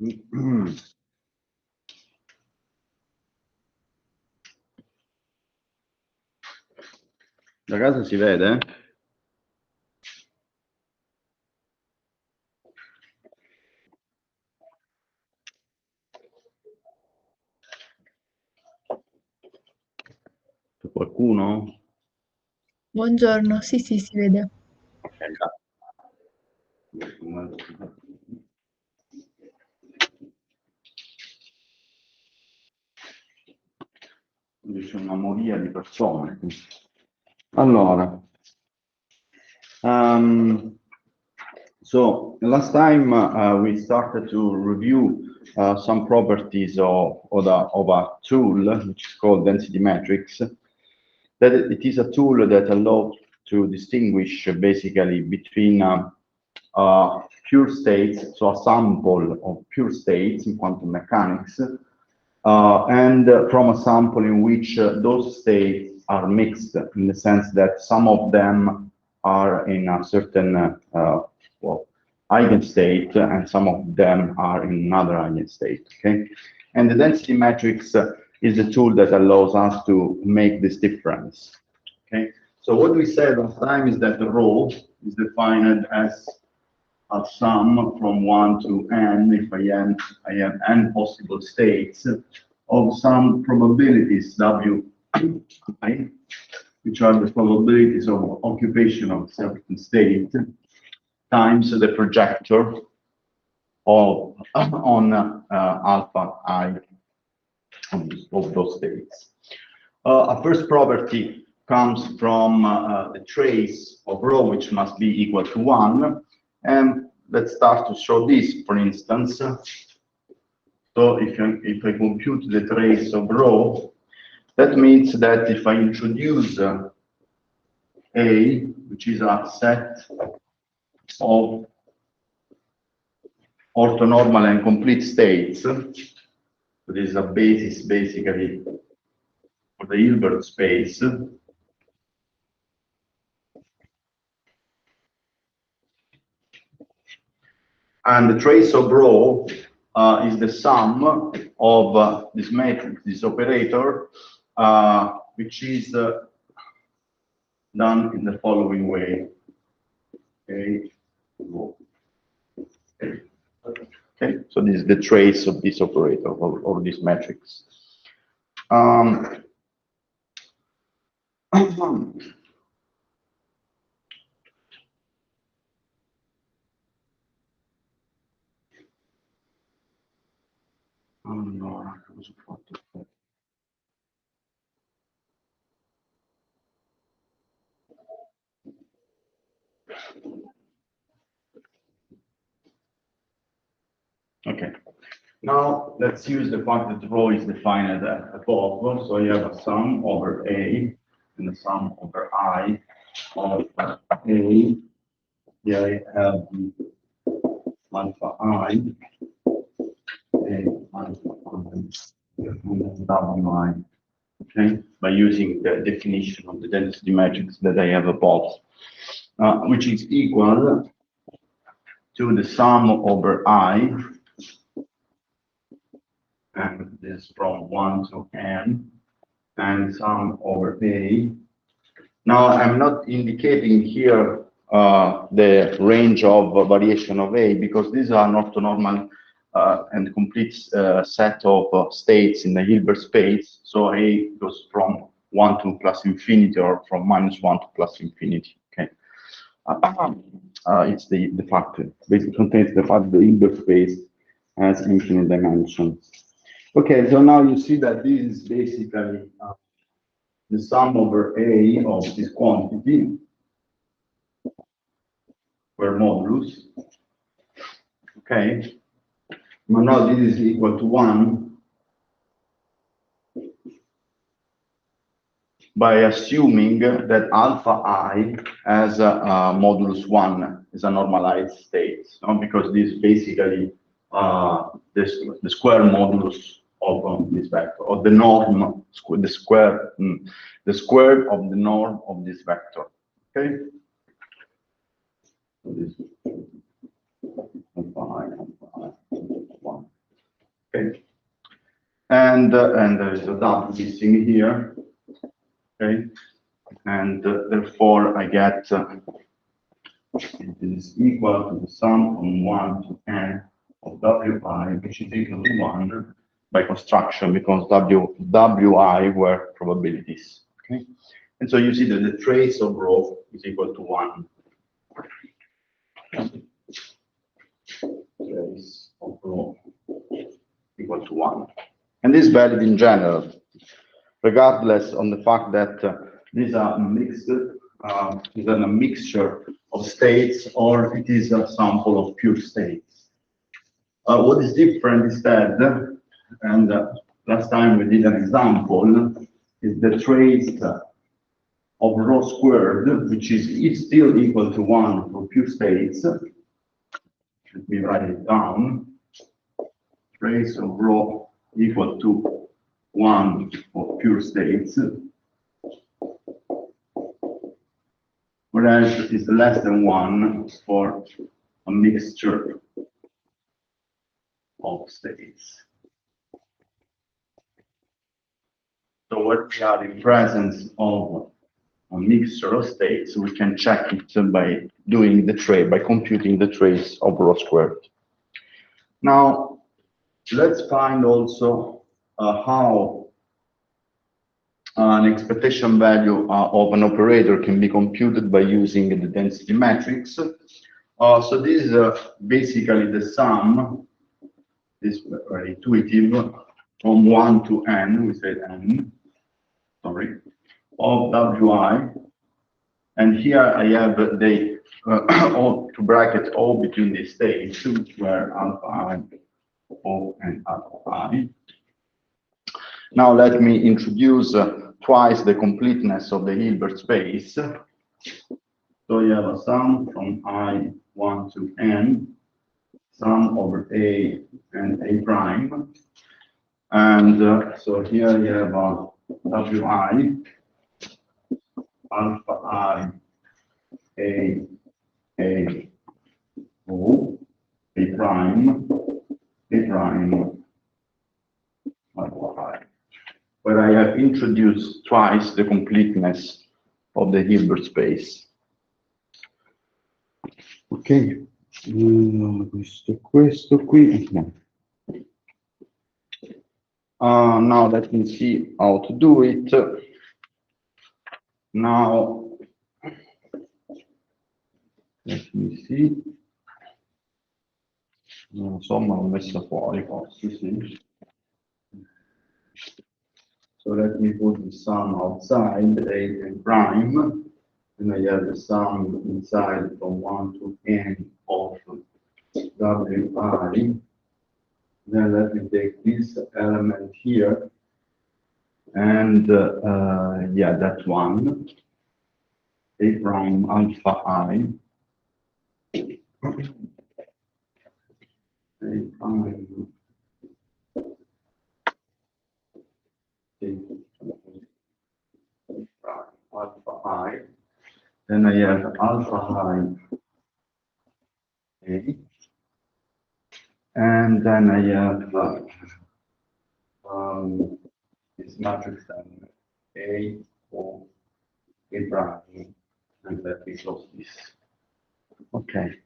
Da casa si vede? C'è qualcuno? Buongiorno, sì, sì, si vede. Ok, c'è una moria di persone. Allora, so last time we started to review some properties of a tool which is called density matrix. That it is a tool that allows to distinguish basically between pure states, so a sample of pure states in quantum mechanics, and from a sample in which those states are mixed, in the sense that some of them are in a certain well, eigenstate, and some of them are in another eigenstate. Okay, and the density matrix is the tool that allows us to make this difference. Okay, so what we said last time is that the rho is defined as a sum from 1 to n, if I have n possible states, of some probabilities w I, which are the probabilities of occupation of a certain state, times the projector of on alpha I of those states. A first property comes from the trace of rho, which must be equal to 1. And let's start to show this, for instance. So if I compute the trace of rho, that means that if I introduce A, which is a set of orthonormal and complete states, so this is a basis basically for the Hilbert space. And the trace of rho is the sum of this matrix, this operator, which is done in the following way. Okay. Okay, so this is the trace of this operator or this matrix. Allora, cosa ho fatto? Okay. Now let's use the fact that rho is defined above. So you have a sum over A and a sum over I of A. Here I have alpha I, A alpha I, and WI. Okay, by using the definition of the density matrix that I have above, which is equal to the sum over I, and this from 1 to n, and sum over A. Now, I'm not indicating here the range of variation of A, because these are an orthonormal and complete set of states in the Hilbert space. So A goes from 1 to plus infinity, or from -1 to plus infinity. Okay, it's the fact, basically contains the fact the Hilbert space has infinite dimensions. Okay, so now you see that this is basically the sum over A of this quantity per modulus. Okay, but now this is equal to 1 by assuming that alpha I has a modulus 1 is a normalized state, because this is basically the square modulus of this vector, or the norm, the square of the norm of this vector. Okay. So this alpha I, 1. Okay, and there is a W missing here. Okay, and therefore I get it is equal to the sum from 1 to n of Wi, which is equal to 1 by construction, because Wi were probabilities. Okay, and so you see that the trace of rho is equal to 1. Trace of rho equal to 1. And this is valid in general, regardless on the fact that these are mixed, is a mixture of states, or it is a sample of pure states. What is different instead, and last time we did an example, is the trace of rho squared, which is still equal to 1 for pure states. Let me write it down. Trace of rho equal to 1 for pure states, whereas it is less than 1 for a mixture of states. So when we are in presence of a mixture of states, we can check it by doing the trace, by computing the trace of rho squared. Now, let's find also how an expectation value of an operator can be computed by using the density matrix. So this is basically the sum, this is very intuitive, from 1 to n, we said n, sorry, of Wi. And here I have the to bracket O between the states, where alpha I, O, and alpha I. Now let me introduce twice the completeness of the Hilbert space. So you have a sum from I1 to n, sum over A and A prime. And so here you have a Wi, alpha I, A, O, A prime, alpha I, where I have introduced twice the completeness of the Hilbert space. Ok, questo qui. Now let me see how to do it. Now, let me see. Insomma, l'ho messa fuori, forse, sì. So let me put the sum outside, A and prime. And I have the sum inside from 1 to n of Wi. Then let me take this element here, and yeah, that one, A prime alpha I, A prime, alpha I, then I have alpha I, A, and then I have this matrix element, A, O, A prime, and let me close this. Okay.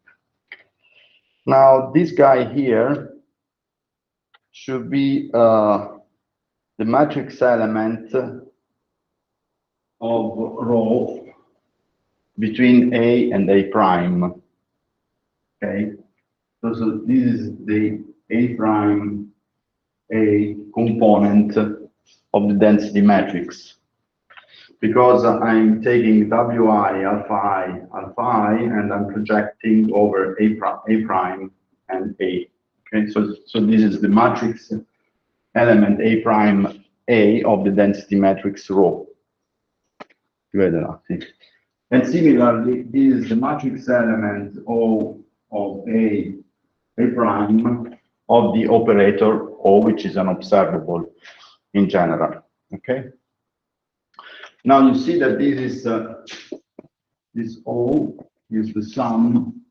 Now this guy here should be the matrix element of rho between A and A prime. Okay. So this is the A prime A component of the density matrix, because I'm taking Wi alpha I, and I'm projecting over A prime and A. Okay, so this is the matrix element A prime A of the density matrix rho. And similarly, this is the matrix element O of A prime of the operator O, which is an observable in general. Okay. Now you see that this is this O is the sum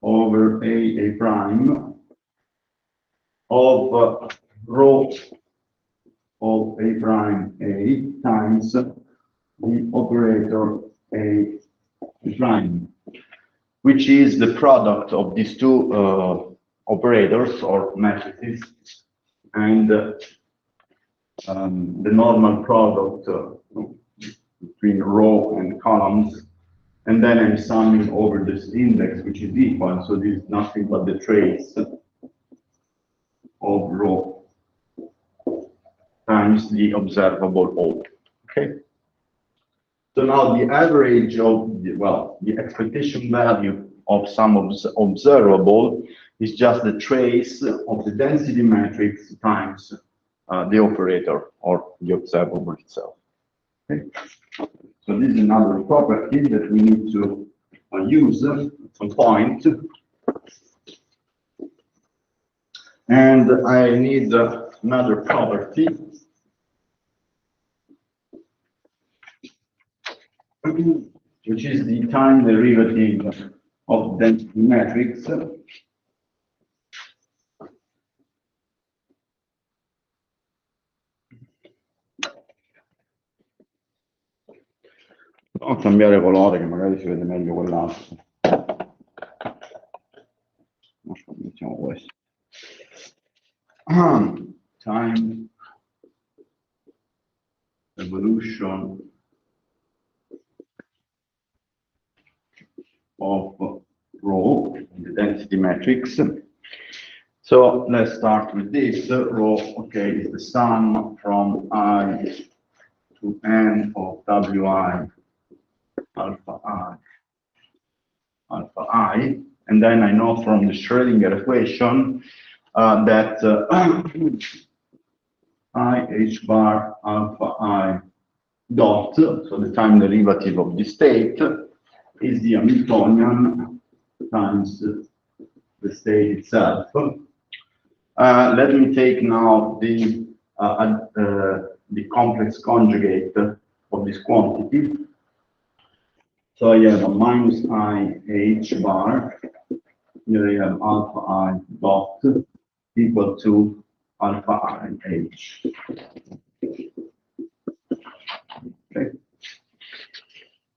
over A prime of rho of A prime A times the operator A prime, which is the product of these two operators or matrices, and the normal product between row and columns, and then I'm summing over this index, which is equal, so this is nothing but the trace of rho times the observable O. Okay. So now the average of the expectation value of some observable is just the trace of the density matrix times the operator or the observable itself. Okay. So this is another property that we need to use at some point. And I need another property, which is the time derivative of density matrix. Provo a cambiare colore, che magari si vede meglio quell'altro. Mettiamo questo. Time evolution of rho in the density matrix. So let's start with this. Rho, okay, is the sum from I to n of wi alpha I, and then I know from the Schrödinger equation that I h bar alpha I dot, so the time derivative of the state, is the Hamiltonian times the state itself. Let me take now the complex conjugate of this quantity. So I have a minus I h bar. Here I have alpha I dot equal to alpha I h. Okay.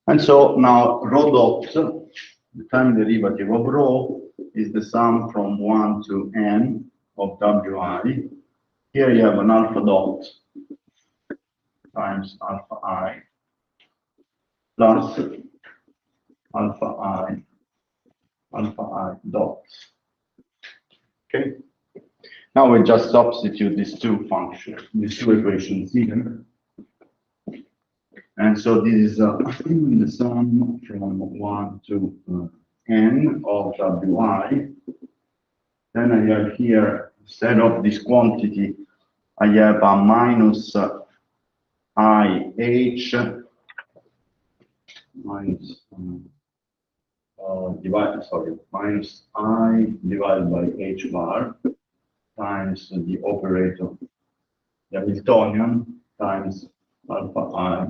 And so now rho dot, the time derivative of rho, is the sum from 1 to n of wi. Here you have an alpha dot times alpha I plus alpha I dot. Okay. Now we just substitute these two functions, these two equations here. And so this is the sum from 1 to n of wi. Then I have here, instead of this quantity, I have a minus I h minus minus I divided by h bar times the operator, the Hamiltonian, times alpha I,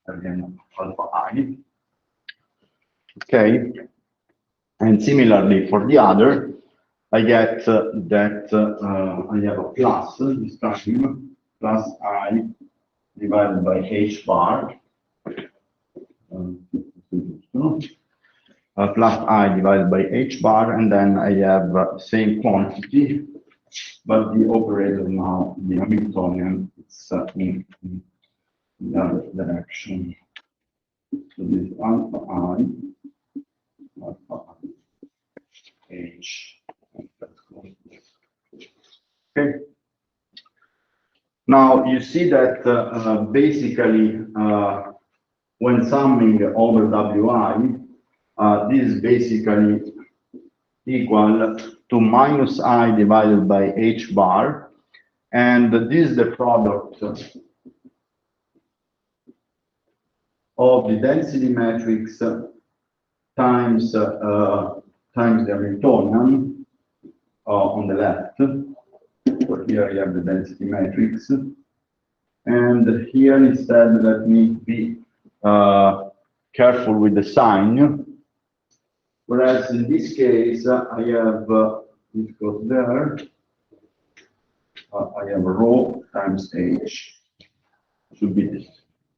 again alpha I. Okay, and similarly for the other, I get that I have a plus this time, plus I divided by h bar, plus I divided by h bar, and then I have same quantity, but the operator now, the Hamiltonian, it's in the other direction. So this is alpha I, h. Okay. Now you see that basically when summing over wi, this is basically equal to minus I divided by h bar, and this is the product of the density matrix times the Hamiltonian on the left. So here you have the density matrix, and here instead let me be careful with the sign. Whereas in this case I have it goes there, I have rho times h should be this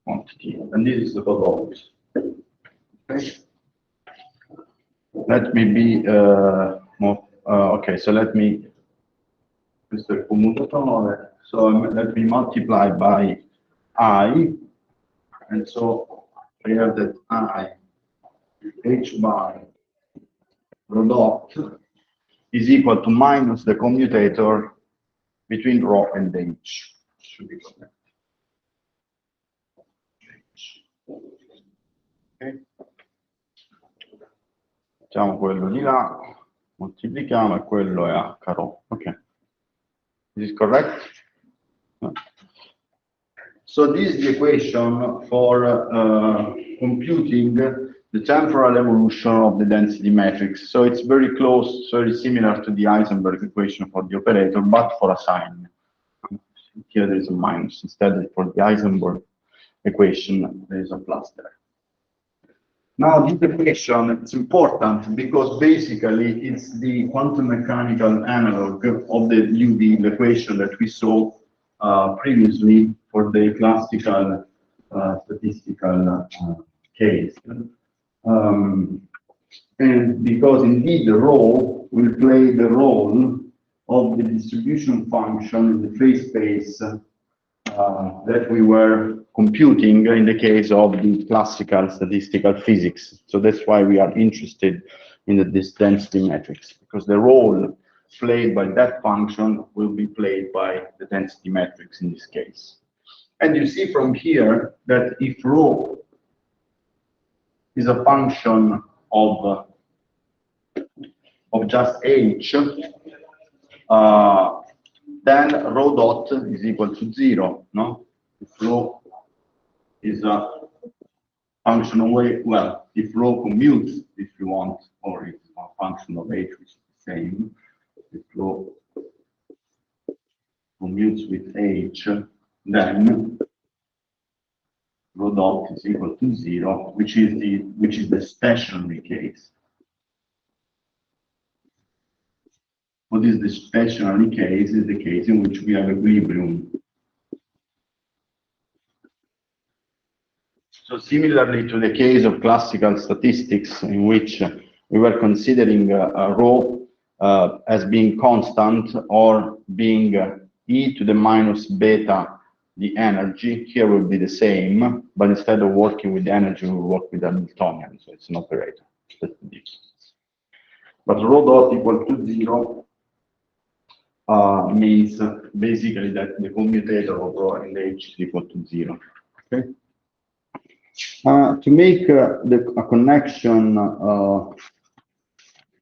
quantity, and this is the Rodot. Okay. Let me be more. Okay, so let me. Questo è il commutatore. So let me multiply by I, and so we have that I h by rho dot is equal to minus the commutator between rho and h. Should be correct. Okay. Facciamo quello di là, moltiplichiamo e quello è h rho. Ok. This is correct? No. So this is the equation for computing the temporal evolution of the density matrix. So it's very close, very similar to the Heisenberg equation for the operator, but for a sign. Here there is a minus. Instead, for the Heisenberg equation, there is a plus there. Now, this equation is important because basically it's the quantum mechanical analog of the UV equation that we saw previously for the classical statistical case. And because indeed the rho will play the role of the distribution function in the phase space that we were computing in the case of the classical statistical physics. So that's why we are interested in this density matrix, because the role played by that function will be played by the density matrix in this case. And you see from here that if rho is a function of just h, then rho dot is equal to 0, no? If rho is a function of weight, well, if rho commutes, if you want, or it's a function of h, which is the same, if rho commutes with h, then rho dot is equal to 0, which is the stationary case. What is the stationary case? Is the case in which we have equilibrium. So similarly to the case of classical statistics, in which we were considering rho as being constant or being e to the minus beta the energy, here will be the same, but instead of working with the energy, we work with the Hamiltonian, so it's an operator. That's the difference. But rho dot equal to 0 means basically that the commutator of rho and h is equal to 0. Okay. To make a connection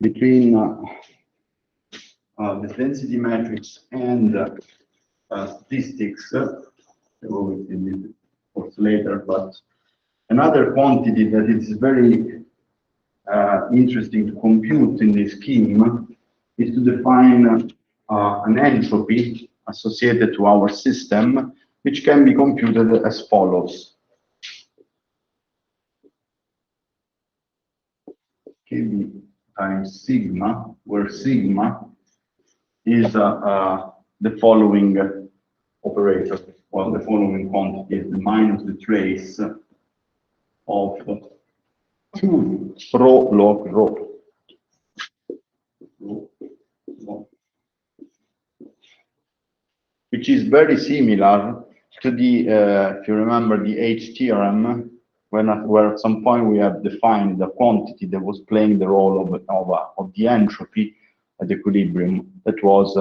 between the density matrix and statistics, we'll see this later, but another quantity that is very interesting to compute in this scheme is to define an entropy associated to our system, which can be computed as follows. Kb times sigma, where sigma is the following operator, well, the following quantity is the minus the trace of 2 rho log rho. Which is very similar to the, if you remember the H theorem, where at some point we have defined the quantity that was playing the role of the entropy at equilibrium. That was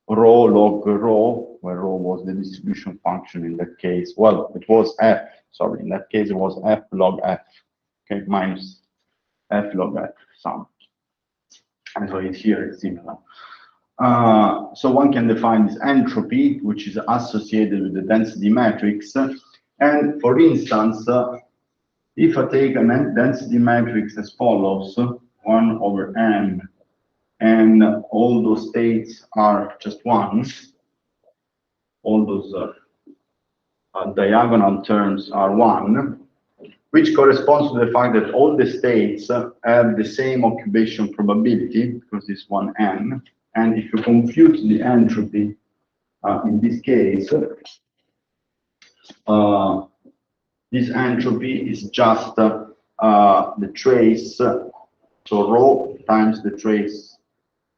rho log rho, where rho was the distribution function in that case. Well, it was f, sorry, in that case it was f log f, okay, minus f log f sum. And so here it's similar. So one can define this entropy, which is associated with the density matrix. And for instance, if I take a density matrix as follows, 1 over n, and all those states are just 1, all those diagonal terms are 1, which corresponds to the fact that all the states have the same occupation probability, because it's 1n. And if you compute the entropy in this case, this entropy is just the trace, so rho times the trace,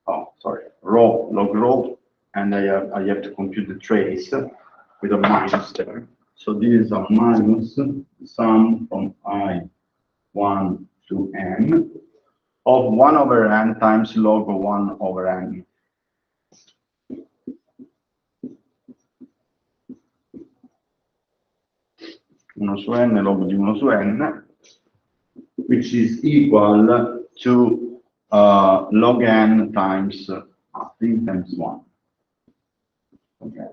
rho log rho, and I have to compute the trace with a minus there. So this is a minus sum from I1 to n of 1 over n times log of 1 over n. Uno su n log di 1 su n, which is equal to log n times 3 times 1. Okay.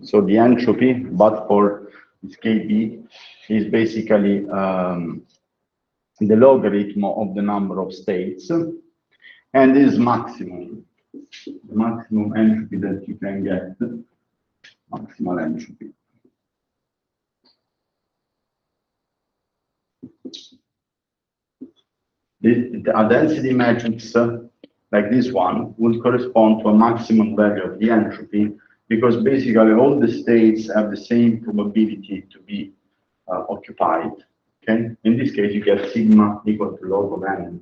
So the entropy, but for this KB, is basically the logarithm of the number of states, and is maximum, the maximum entropy that you can get, maximal entropy. A density matrix like this one would correspond to a maximum value of the entropy, because basically all the states have the same probability to be occupied. Okay, in this case you get sigma equal to log of n,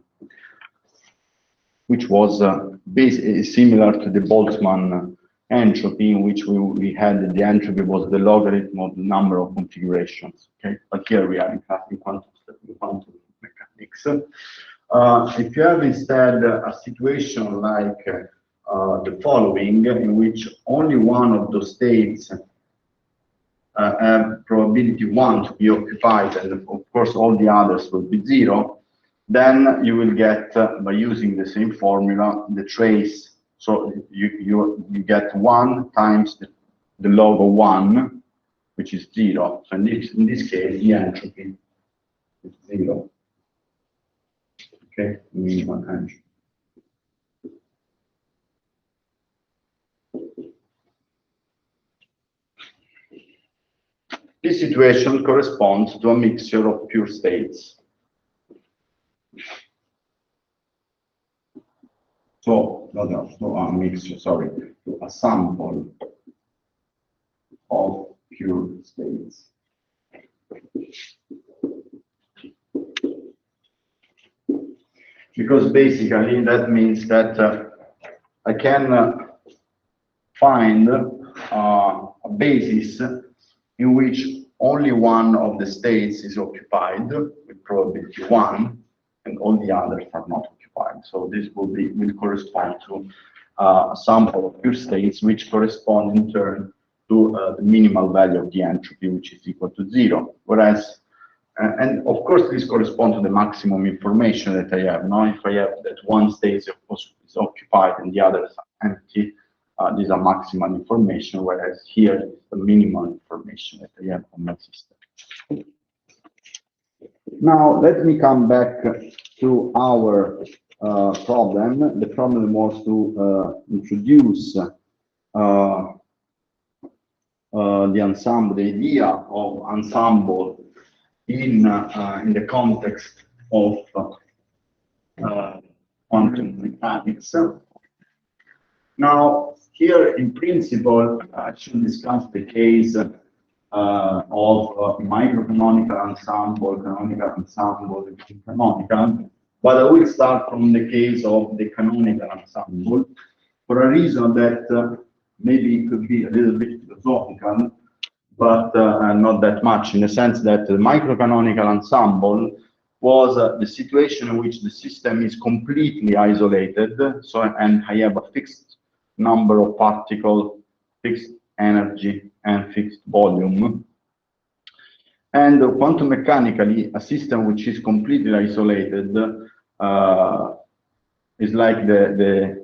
which was similar to the Boltzmann entropy, in which we had the entropy was the logarithm of the number of configurations. Okay, but here we are in quantum mechanics. If you have instead a situation like the following, in which only one of those states have probability 1 to be occupied, and of course all the others will be 0, then you will get, by using the same formula, the trace. So you get 1 times the log of 1, which is 0. So in this case, the entropy is 0. Okay, minimum entropy. This situation corresponds to a mixture of pure states. So, a mixture, sorry, a sample of pure states. Because basically that means that I can find a basis in which only one of the states is occupied with probability 1, and all the others are not occupied. So this will correspond to a sample of pure states, which correspond in turn to the minimal value of the entropy, which is equal to 0. Whereas, and of course, this corresponds to the maximum information that I have. Now, if I have that one state is occupied and the others are empty, these are maximal information, whereas here is the minimal information that I have on my system. Now, let me come back to our problem. The problem was to introduce the ensemble, the idea of ensemble in the context of quantum mechanics. Now, here, in principle, I should discuss the case of microcanonical ensemble, canonical ensemble, and canonical, but I will start from the case of the canonical ensemble for a reason that maybe it could be a little bit philosophical, but not that much, in the sense that the microcanonical ensemble was the situation in which the system is completely isolated, so, and I have a fixed number of particles, fixed energy, and fixed volume. And quantum mechanically, a system which is completely isolated is like the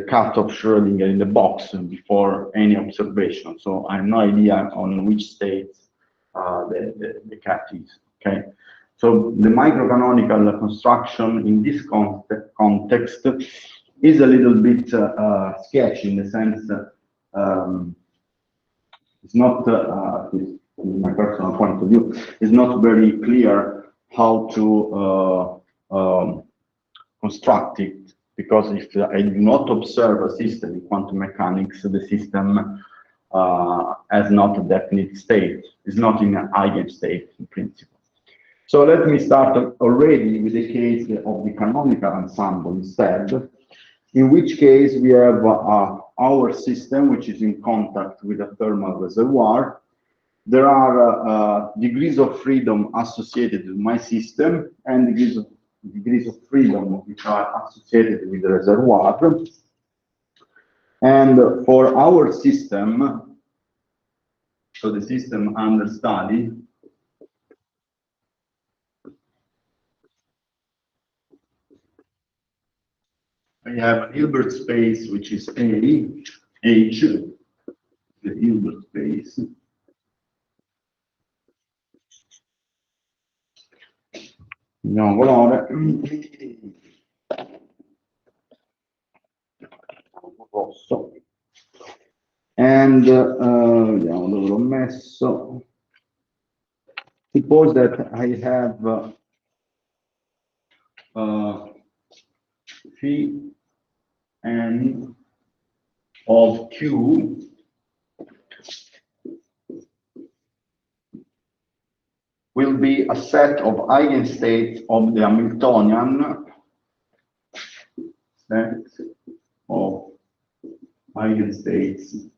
cat of Schrödinger in the box before any observation. So I have no idea on which state the cat is. Okay. So the microcanonical construction in this context is a little bit sketchy, in the sense it's not, from my personal point of view, it's not very clear how to construct it, because if I do not observe a system in quantum mechanics, the system has not a definite state, is not in an eigenstate in principle. So let me start already with the case of the canonical ensemble instead, in which case we have our system, which is in contact with a thermal reservoir. There are degrees of freedom associated with my system and degrees of freedom which are associated with the reservoir. And for our system, so the system under study, I have a Hilbert space which is H, the Hilbert space. No colore. Rosso. And vediamo dove l'ho messo. Suppose that I have phi n of Q will be a set of eigenstates of the Hamiltonian set of eigenstates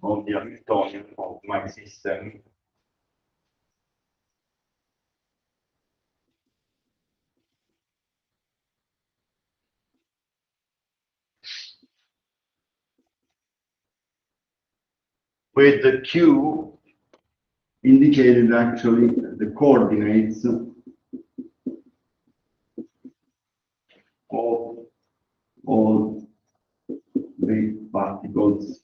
of the Hamiltonian of my system with the Q indicated actually the coordinates of all the particles.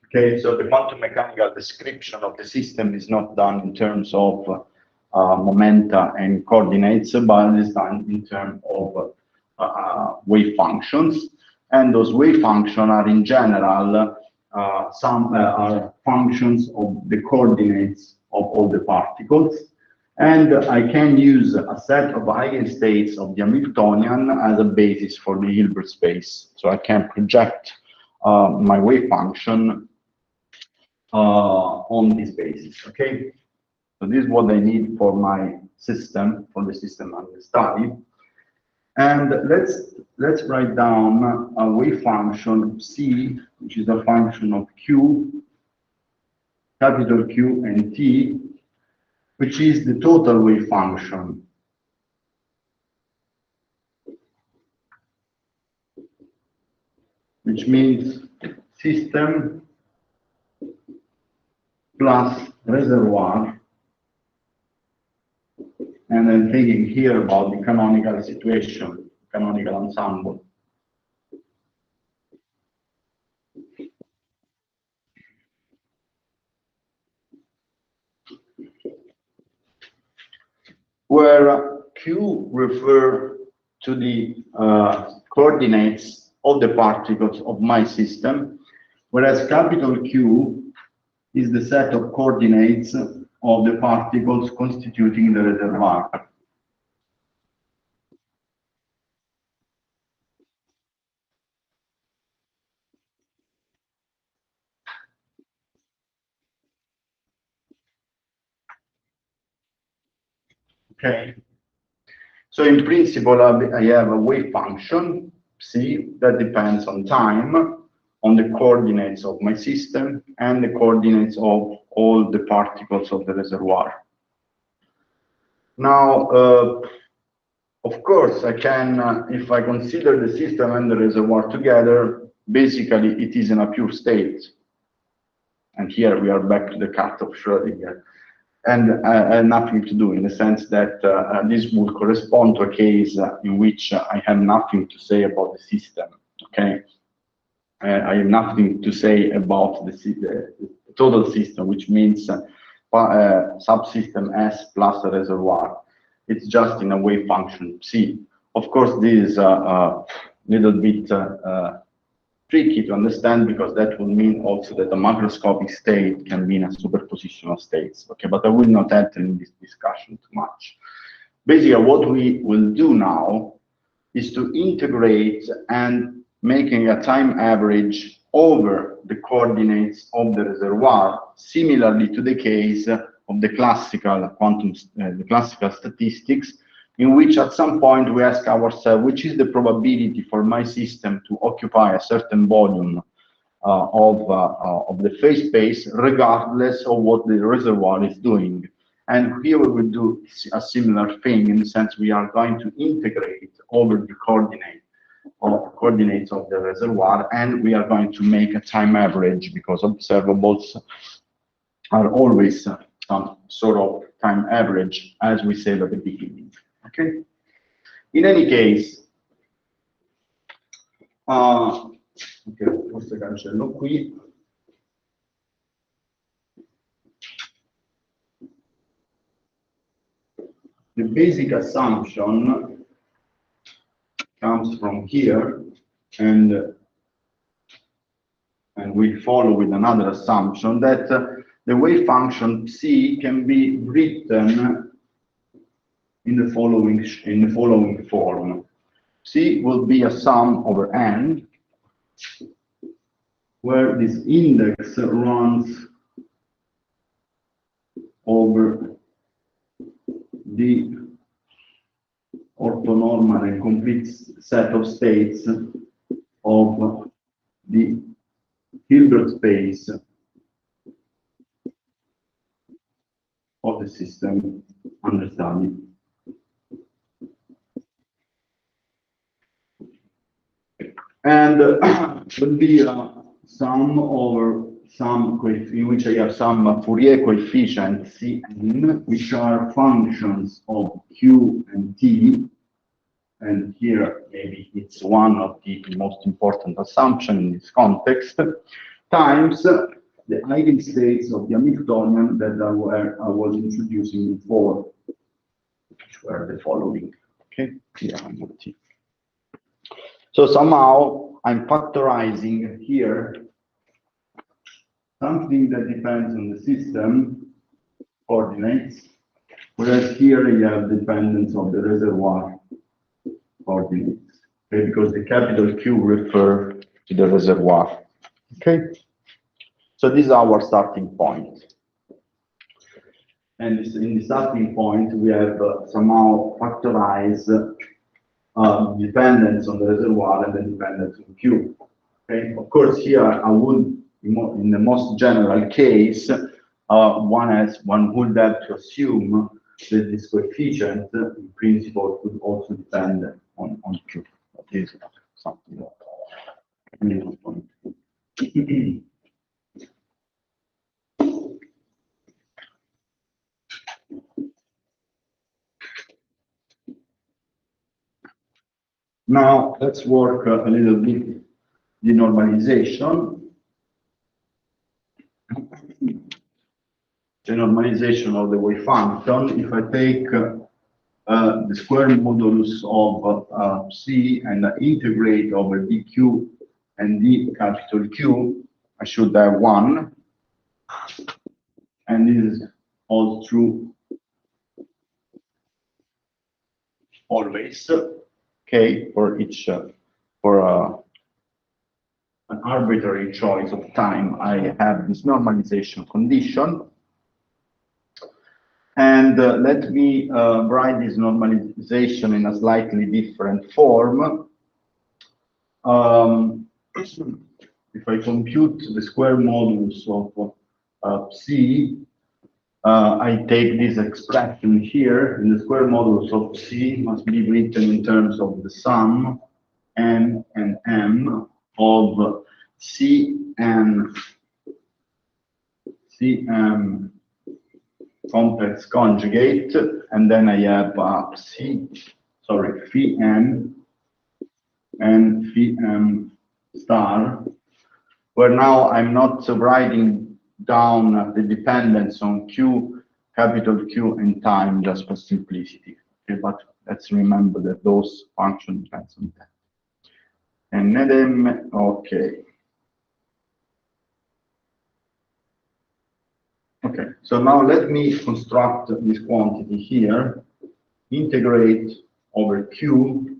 Okay, so the quantum mechanical description of the system is not done in terms of momenta and coordinates, but is done in terms of wave functions. And those wave functions are in general some are functions of the coordinates of all the particles. And I can use a set of eigenstates of the Hamiltonian as a basis for the Hilbert space. So I can project my wave function on this basis, okay? So this is what I need for my system, for the system under study. And let's write down a wave function C, which is a function of Q, capital Q and T, which is the total wave function. Which means system plus reservoir. And I'm thinking here about the canonical situation, canonical ensemble. Where Q refer to the coordinates of the particles of my system, whereas capital Q is the set of coordinates of the particles constituting the reservoir. Okay. So in principle, I have a wave function, C, that depends on time, on the coordinates of my system, and the coordinates of all the particles of the reservoir. Now, of course, I can, if I consider the system and the reservoir together, basically it is in a pure state. And here we are back to the cat of Schrödinger. And nothing to do in the sense that this would correspond to a case in which I have nothing to say about the system, okay? I have nothing to say about the total system, which means subsystem S plus a reservoir. It's just in a wave function C. Of course, this is a little bit tricky to understand because that would mean also that the macroscopic state can be in a superposition of states. Okay, but I will not enter in this discussion too much. Basically, what we will do now is to integrate and making a time average over the coordinates of the reservoir, similarly to the case of the classical quantum, the classical statistics, in which at some point we ask ourselves, which is the probability for my system to occupy a certain volume of the phase space, regardless of what the reservoir is doing. And here we will do a similar thing in the sense we are going to integrate over the coordinates of the reservoir, and we are going to make a time average because observables are always some sort of time average, as we said at the beginning. Okay. In any case, okay, forse cancello qui. The basic assumption comes from here, and we follow with another assumption that the wave function C can be written in the following form. C will be a sum over n, where this index runs over the orthonormal and complete set of states of the Hilbert space of the system under study. And will be a sum over some in which I have some Fourier coefficients Cn, which are functions of Q and T. And here maybe it's one of the most important assumptions in this context, times the eigenstates of the Hamiltonian that I was introducing before, which were the following. Okay, here T. So somehow I'm factorizing here something that depends on the system coordinates, whereas here you have dependence of the reservoir coordinates, okay, because the capital Q refer to the reservoir. Okay, so this is our starting point. And in the starting point, we have somehow factorized dependence on the reservoir and the dependence on Q. Okay, of course, here I would, in the most general case, one would have to assume that this coefficient, in principle, could also depend on Q. That is something that. Now let's work a little bit the normalization. The normalization of the wave function. If I take the square modulus of C and integrate over dq and d capital Q, I should have 1. And this is all true always. Okay, for each for an arbitrary choice of time, I have this normalization condition. And let me write this normalization in a slightly different form. If I compute the square modulus of C, I take this expression here, and the square modulus of C must be written in terms of the sum n and m of Cm complex conjugate, and then I have Phi and Phi star, where now I'm not writing down the dependence on Q, capital Q, and time just for simplicity. Okay, but let's remember that those functions depend on that. And then, okay. So now let me construct this quantity here, integrate over Q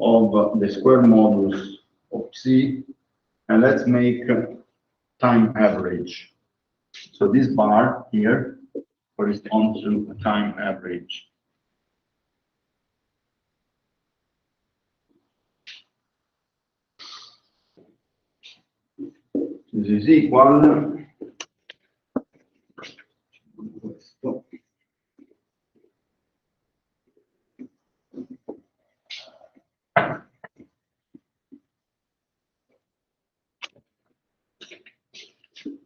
of the square modulus of C, and let's make time average. So this bar here corresponds to a time average. This is equal to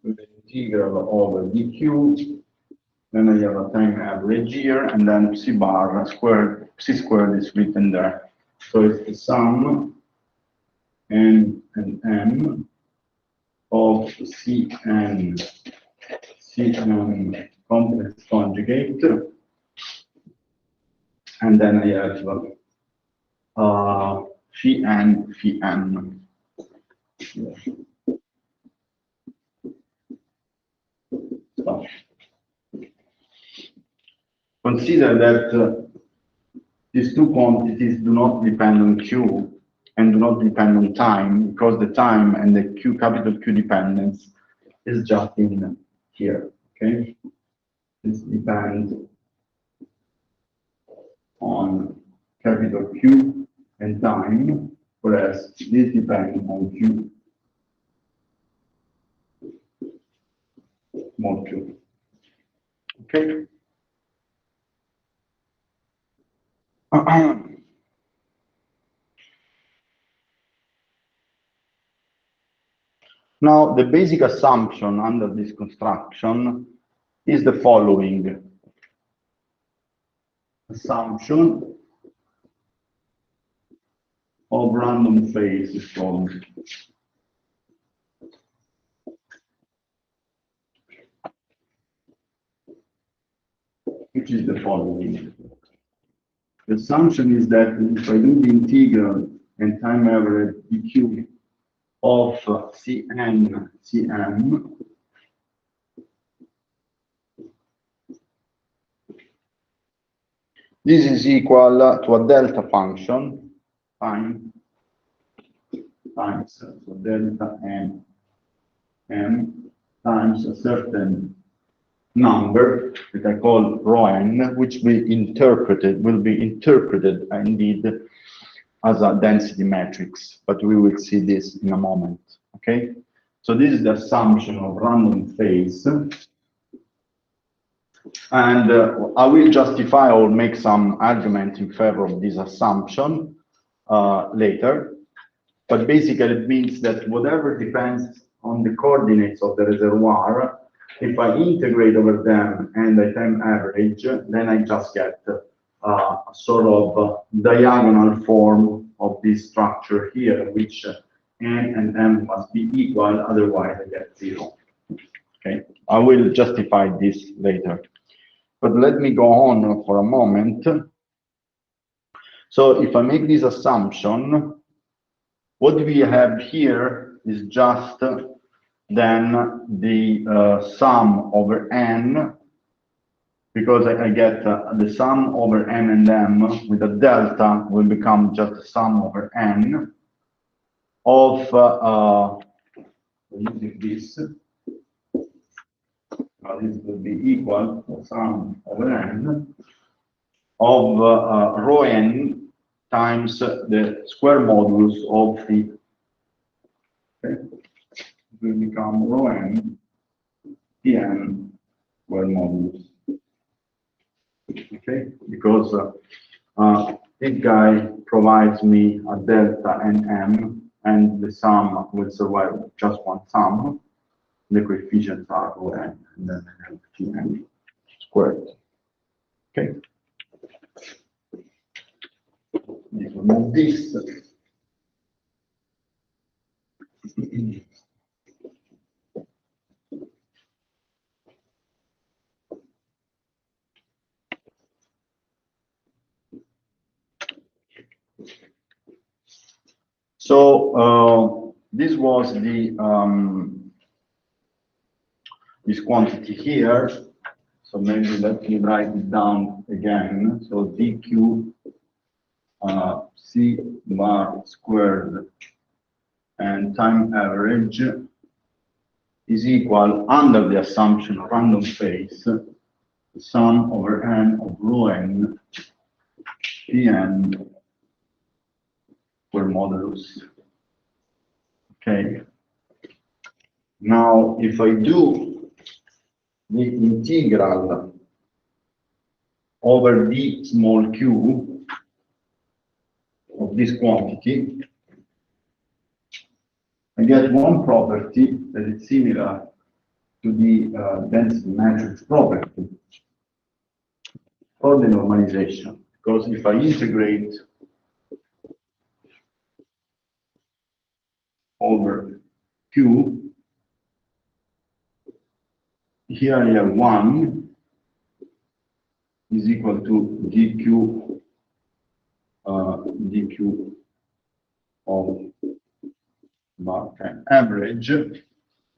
the integral over dq. Then I have a time average here, and then c bar squared, c squared is written there. So it's the sum n and m of cn complex conjugate, and then I have phi n. So, consider that these two quantities do not depend on Q and do not depend on time, because the time and the capital Q dependence is just in here, okay? This depends on capital Q and time, whereas this depends on Q, small q, okay? Now, the basic assumption under this construction is the following. Assumption of random phase is called. Which is the following. The assumption is that if I do the integral and time average dq of Cn Cm, this is equal to a delta function times so delta n m times a certain number that I call rho n, which will be interpreted indeed as a density matrix, but we will see this in a moment. Okay, so this is the assumption of random phase, and I will justify or make some argument in favor of this assumption later. But basically, it means that whatever depends on the coordinates of the reservoir, if I integrate over them and I time average, then I just get a sort of diagonal form of this structure here, which n and m must be equal, otherwise I get 0. Okay, I will justify this later. But let me go on for a moment. So if I make this assumption, what we have here is just then the sum over n, because I get the sum over n and m with a delta will become just the sum over n of using this. This will be equal to sum over n of rho n times the square modulus of the. Okay, it will become rho n Tn square modulus. Okay, because this guy provides me a delta and m, and the sum will survive just one sum. The coefficients are rho n, and then I have Tn squared. Okay. Let's remove this. So this was the this quantity here. So maybe let me write it down again. So dq c bar squared and time average is equal, under the assumption of random phase, the sum over n of rho n Pn per modulus. Okay. Now, if I do the integral over d small q of this quantity, I get one property that is similar to the density matrix property for the normalization. Because if I integrate over q, here I have 1 is equal to dq dq of average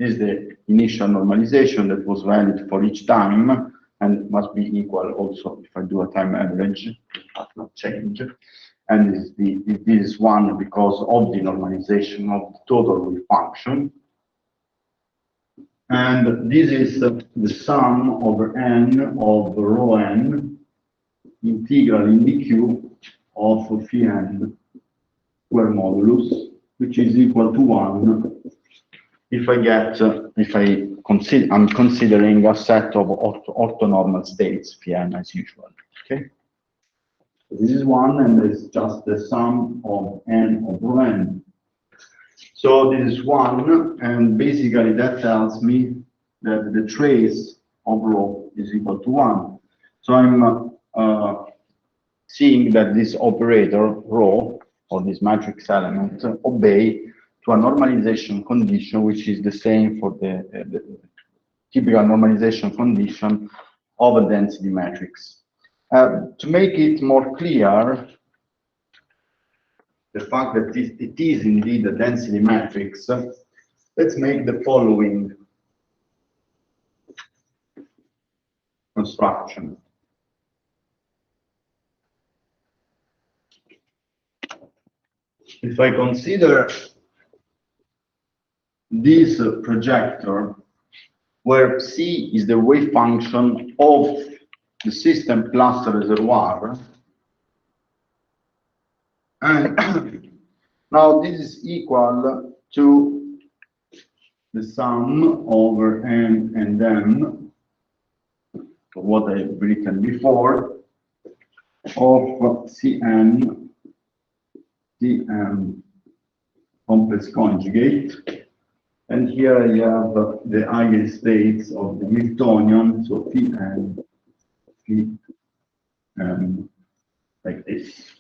is the initial normalization that was valid for each time and must be equal also if I do a time average, it does not change. And this is 1 because of the normalization of the total wave function. And this is the sum over n of rho n integral in dq of phi n square modulus, which is equal to 1 if I get, I'm considering a set of orthonormal states, phi n as usual. Okay. So this is 1, and it's just the sum of n of rho n. So this is 1, and basically that tells me that the trace of rho is equal to 1. So I'm seeing that this operator rho, or this matrix element, obey to a normalization condition, which is the same for the typical normalization condition of a density matrix. To make it more clear, the fact that it is indeed a density matrix, let's make the following construction. If I consider this projector, where C is the wave function of the system plus the reservoir, and now this is equal to the sum over n and m, what I've written before, of Cn complex conjugate. And here I have the eigenstates of the Miltonian, so Pn, like this.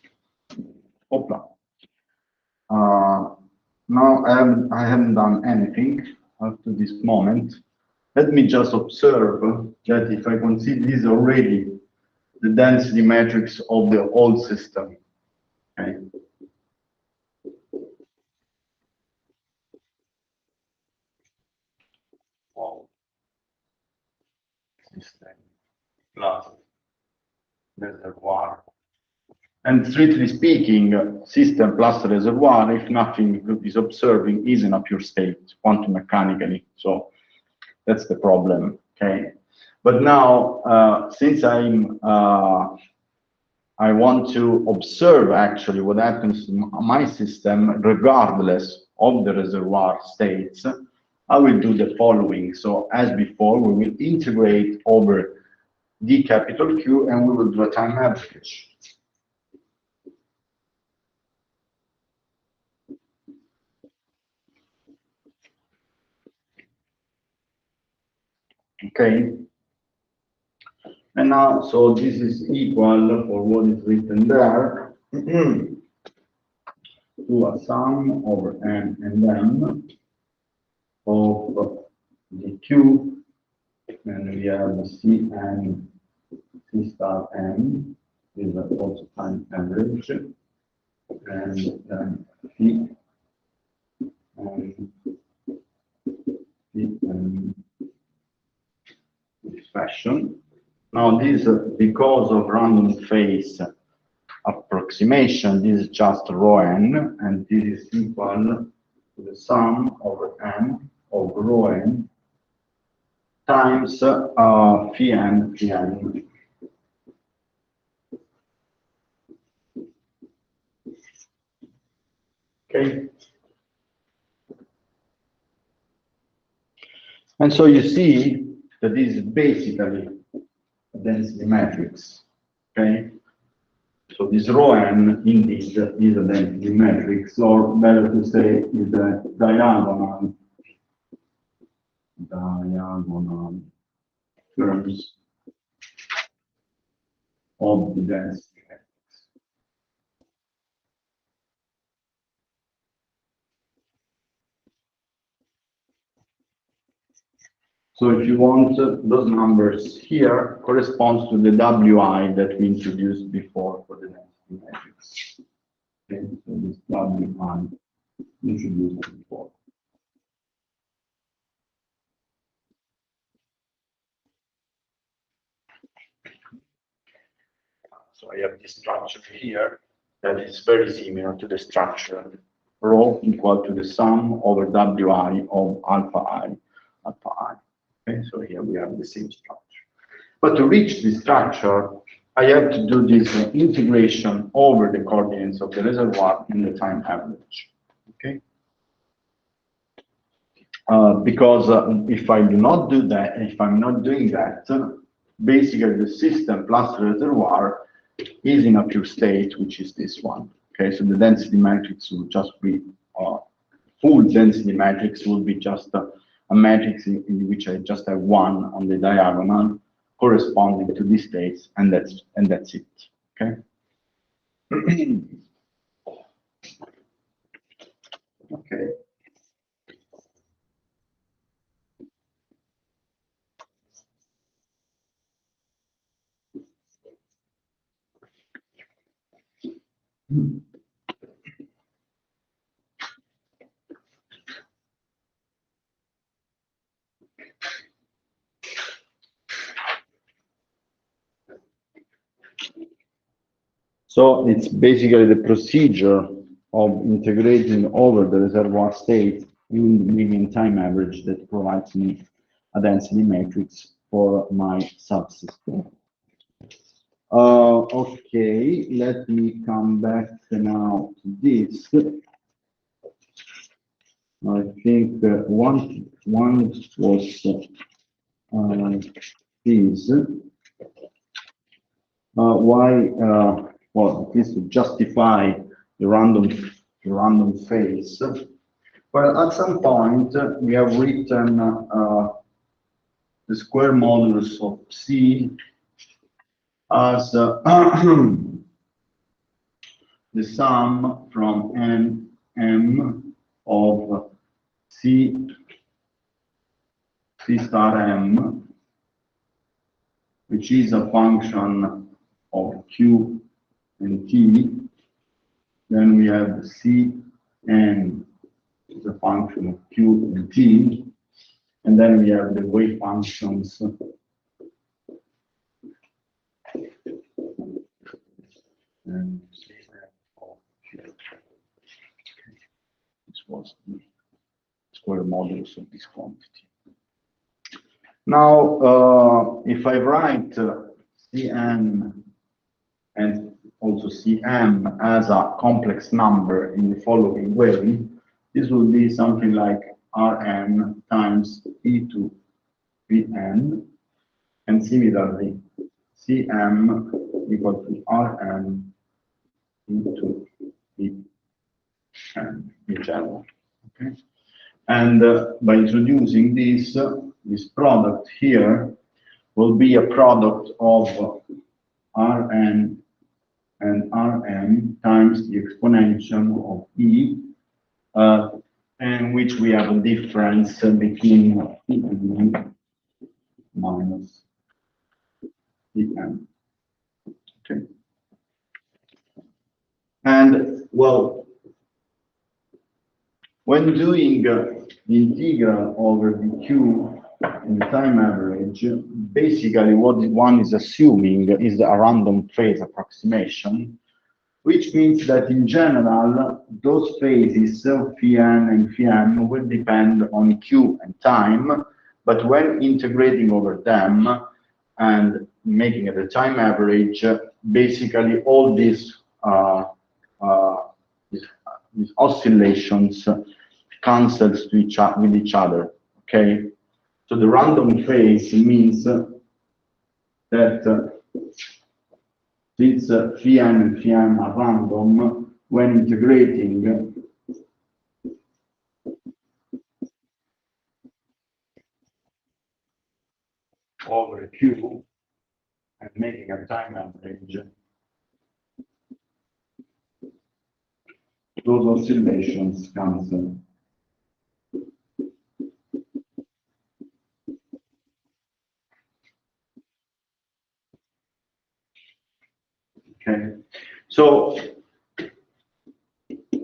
Hopla. Now I haven't done anything up to this moment. Let me just observe that if I consider this already the density matrix of the whole system. Okay. Wow. System plus reservoir. And strictly speaking, system plus reservoir, if nothing is observing, is in a pure state, quantum mechanically. So that's the problem. Okay. But now, since I want to observe actually what happens to my system, regardless of the reservoir states, I will do the following. So as before, we will integrate over d capital Q, and we will do a time average. Okay. And now, so this is equal for what is written there to a sum over n and m of the Q, and we have C and C star n is also time average, and then P and P and expression. Now this, because of random phase approximation, this is just rho n, and this is equal to the sum over n of rho n times phi n phi n. Okay. And so you see that this is basically a density matrix. Okay. So this rho n indeed is a density matrix, or better to say, is a diagonal terms of the density matrix. So if you want, those numbers here corresponds to the Wi that we introduced before for the density matrix. Okay, so this Wi introduced before. So I have this structure here that is very similar to the structure rho equal to the sum over Wi of alpha I. Okay, so here we have the same structure. But to reach this structure, I have to do this integration over the coordinates of the reservoir in the time average. Okay. Because if I do not do that, if I'm not doing that, basically the system plus the reservoir is in a pure state, which is this one. Okay, so the density matrix will just be full density matrix will be just a matrix in which I just have one on the diagonal corresponding to these states, and that's it. Okay. Okay. So it's basically the procedure of integrating over the reservoir state in the median time average that provides me a density matrix for my subsystem. Okay, let me come back now to this. I think one was this. Why? Well, at least to justify the random phase. Well, at some point we have written the square modulus of C as the sum from M of C star M, which is a function of Q and T. Then we have Cn is a function of Q and T. And then we have the wave functions and this was the square modulus of this quantity. Now, if I write Cn and also Cm as a complex number in the following way, this will be something like Rn times e to Vn, and similarly, Cm equal to Rn into Vn in general. Okay, and by introducing this product here will be a product of Rn and Rm times the exponential of E, in which we have a difference between Vn minus Vn. Okay. And well, when doing the integral over dq in the time average, basically what one is assuming is a random phase approximation, which means that in general, those phases, phi n and phi m, will depend on q and time, but when integrating over them and making it a time average, basically all these oscillations cancels to with each other, okay? So the random phase means that since phi n and phi m are random, when integrating over q and making a time average, those oscillations cancel. Okay, so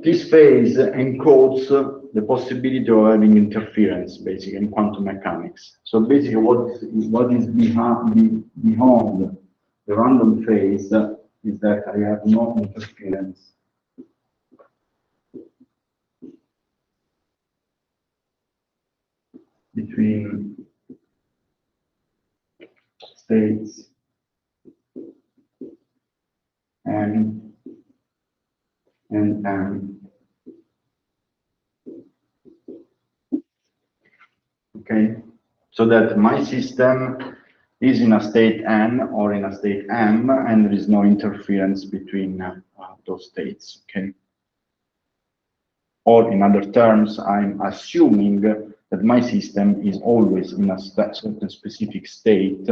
this phase encodes the possibility of having interference, basically, in quantum mechanics. So basically, what is behind the random phase is that I have no interference between states and M. Okay, so that my system is in a state N or in a state M, and there is no interference between those states. Okay. Or in other terms, I'm assuming that my system is always in a certain specific state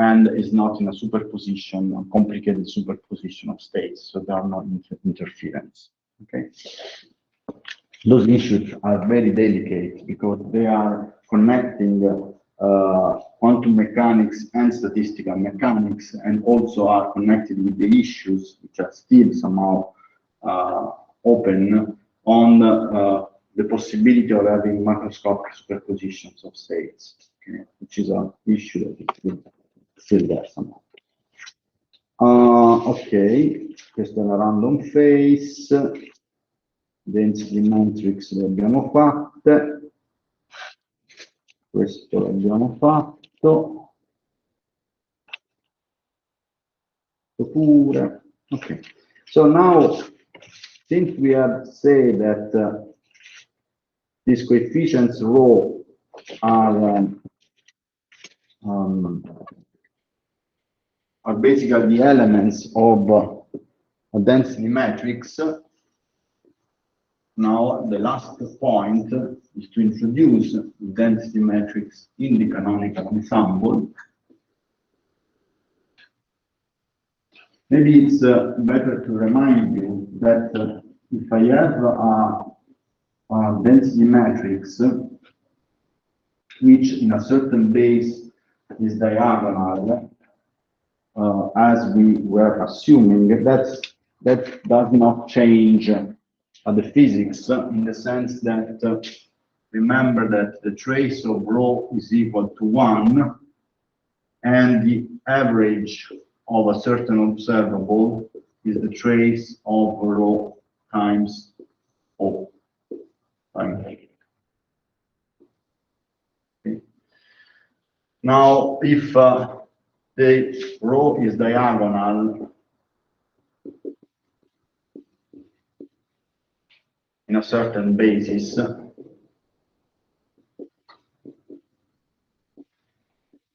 and is not in a superposition, a complicated superposition of states, so there are no interference. Okay. Those issues are very delicate because they are connecting quantum mechanics and statistical mechanics, and also are connected with the issues which are still somehow open on the possibility of having macroscopic superpositions of states, okay, which is an issue that is still there somehow. Ok, questa è la random phase, density matrix le abbiamo fatte, questo l'abbiamo fatto, pure, ok. So now, since we have said that these coefficients rho are basically the elements of a density matrix, now the last point is to introduce the density matrix in the canonical ensemble. Maybe it's better to remind you that if I have a density matrix which in a certain base is diagonal, as we were assuming, that does not change the physics, in the sense that remember that the trace of rho is equal to 1, and the average of a certain observable is the trace of rho times O. Okay. Now, if the rho is diagonal in a certain basis,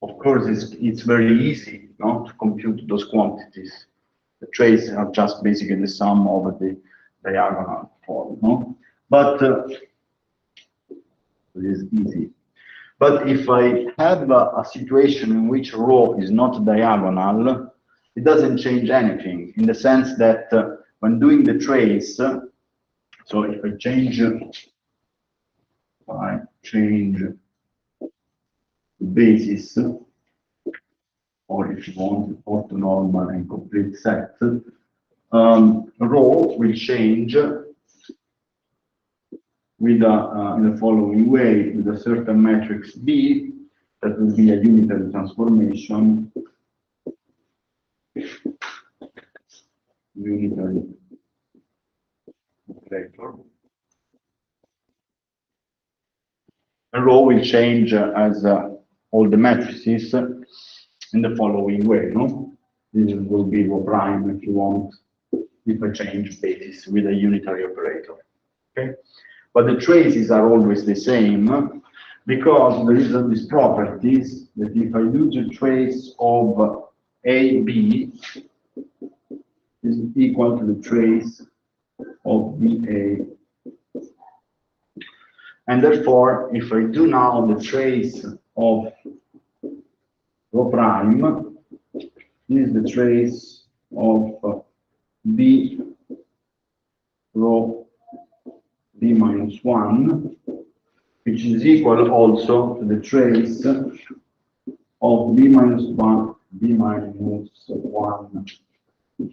of course, it's very easy to compute those quantities. The traces are just basically the sum of the diagonal form, no? But it is easy. But if I have a situation in which rho is not diagonal, it doesn't change anything, in the sense that when doing the trace, so if I change the basis, or if you want orthonormal and complete set, rho will change with in the following way, with a certain matrix B, that will be a unitary transformation, unitary operator. And rho will change as all the matrices in the following way, no? This will be rho prime if you want, if I change basis with a unitary operator. Okay? But the traces are always the same because there is this properties that if I do the trace of AB is equal to the trace of BA. And therefore, if I do now the trace of rho prime, this is the trace of B rho B minus 1, which is equal also to the trace of B minus 1, B minus 1,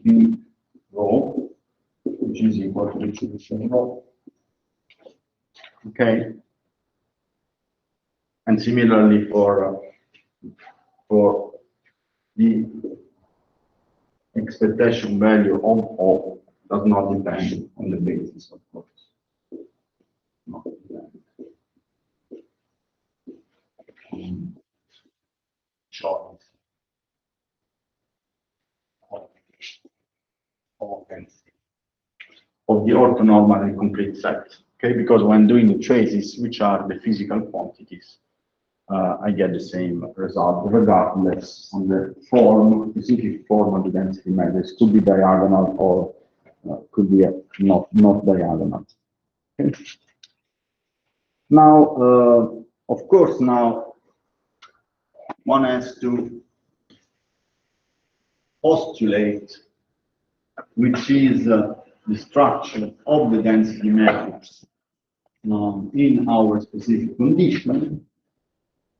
B rho, which is equal to the trace of rho. Okay? And similarly for the expectation value of O does not depend on the basis, of course. Not depend on choice of the orthonormally complete set. Okay, because when doing the traces, which are the physical quantities, I get the same result regardless on the form, specific form of the density matrix. Could be diagonal or could be not diagonal. Okay. Now, of course, now one has to postulate which is the structure of the density matrix in our specific condition.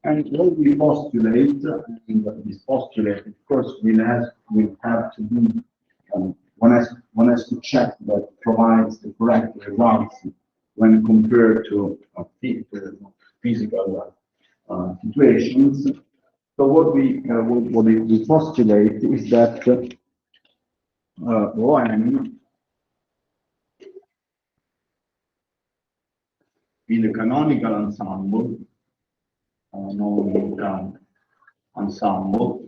And what we postulate, and this postulate, of course, will have to be, one has to check that provides the correct results when compared to physical situations. So what we postulate is that rho n in the canonical ensemble, non-uniform ensemble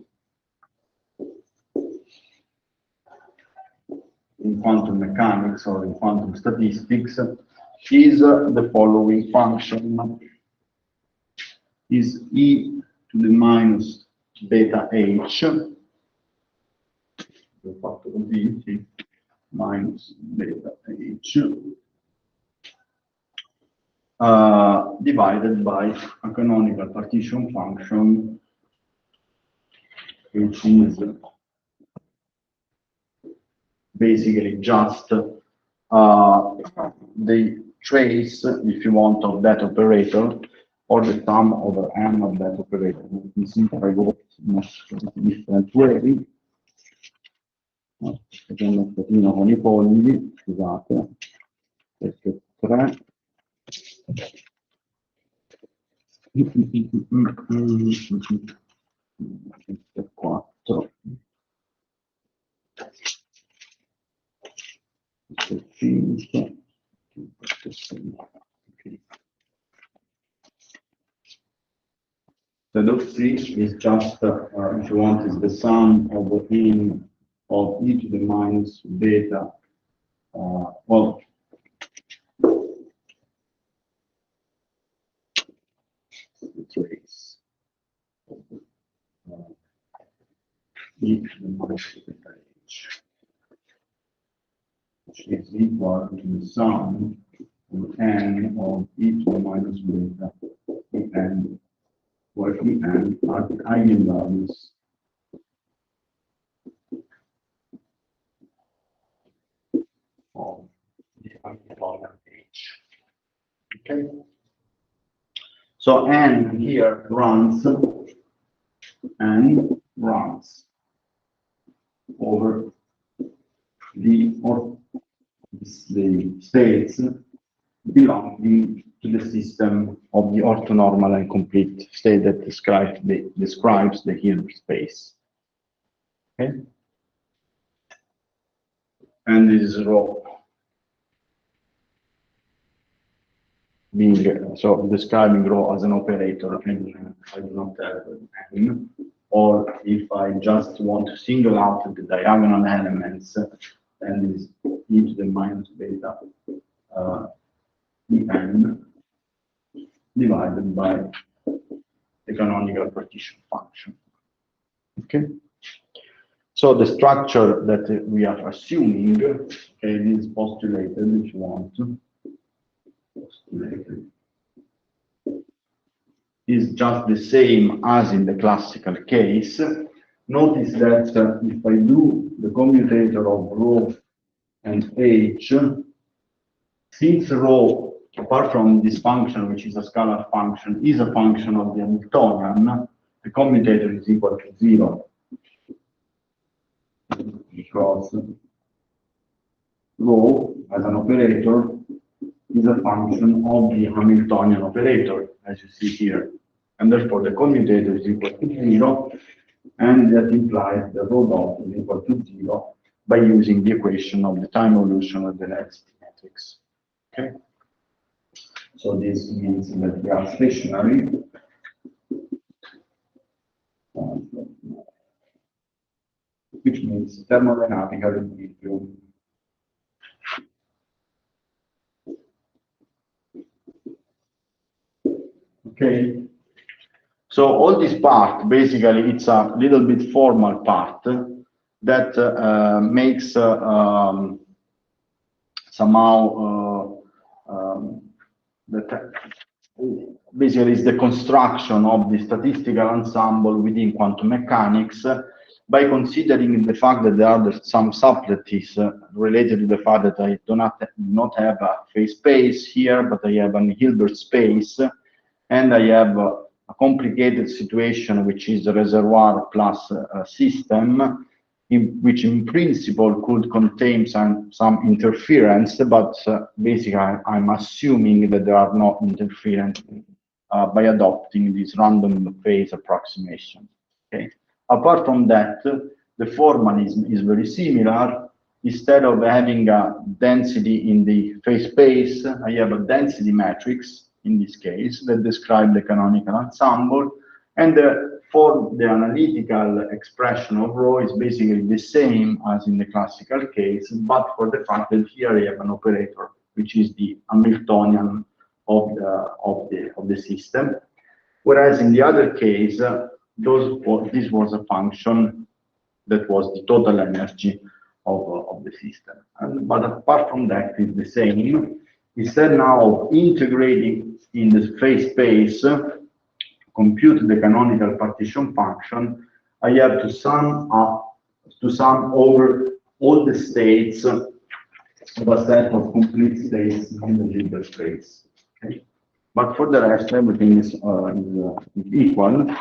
in quantum mechanics or in quantum statistics is the following function: is e to the minus beta h, the factor of e minus beta h, divided by a canonical partition function, which is basically just the trace, if you want, of that operator, or the sum over n of that operator. You can see if I go in a different way. Facendo un pochino con I polli, scusate, perché 3. 4. 5. The dot C is just, if you want, is the sum of the in of e to the minus beta. Well, the trace e to the minus beta h, which is equal to the sum of n of e to the minus beta n, where n are the eigenvalues of the eigenvalue h. Okay. So n here runs over the states belonging to the system of the orthonormal and complete state that describes the Hilbert space. Okay? And this is rho being so describing rho as an operator, and I do not have n. Or if I just want to single out the diagonal elements, then is e to the minus beta en divided by the canonical partition function. Okay. So the structure that we are assuming, okay, is postulated, if you want to, postulated, is just the same as in the classical case. Notice that if I do the commutator of rho and h, since rho, apart from this function, which is a scalar function, is a function of the Hamiltonian, the commutator is equal to 0. Because rho, as an operator, is a function of the Hamiltonian operator, as you see here. And therefore, the commutator is equal to 0, and that implies the rho dot is equal to 0 by using the equation of the time evolution of the density matrix. Okay? So this means that we are stationary. Which means thermodynamical equilibrium. Okay. So all this part, basically, it's a little bit formal part that makes somehow that basically is the construction of the statistical ensemble within quantum mechanics by considering the fact that there are some subtleties related to the fact that I do not have a phase space here, but I have an Hilbert space, and I have a complicated situation, which is a reservoir plus a system, which in principle could contain some interference, but basically I'm assuming that there are no interference by adopting this random phase approximation. Okay. Apart from that, the formalism is very similar. Instead of having a density in the phase space, I have a density matrix in this case that describes the canonical ensemble, and for the analytical expression of rho is basically the same as in the classical case, but for the fact that here I have an operator which is the Hamiltonian of the system, whereas in the other case, this was a function that was the total energy of the system. But apart from that, it's the same. Instead now of integrating in the phase space, compute the canonical partition function, I have to sum over all the states of a set of complete states in the Hilbert space. Okay? But for the rest, everything is equal.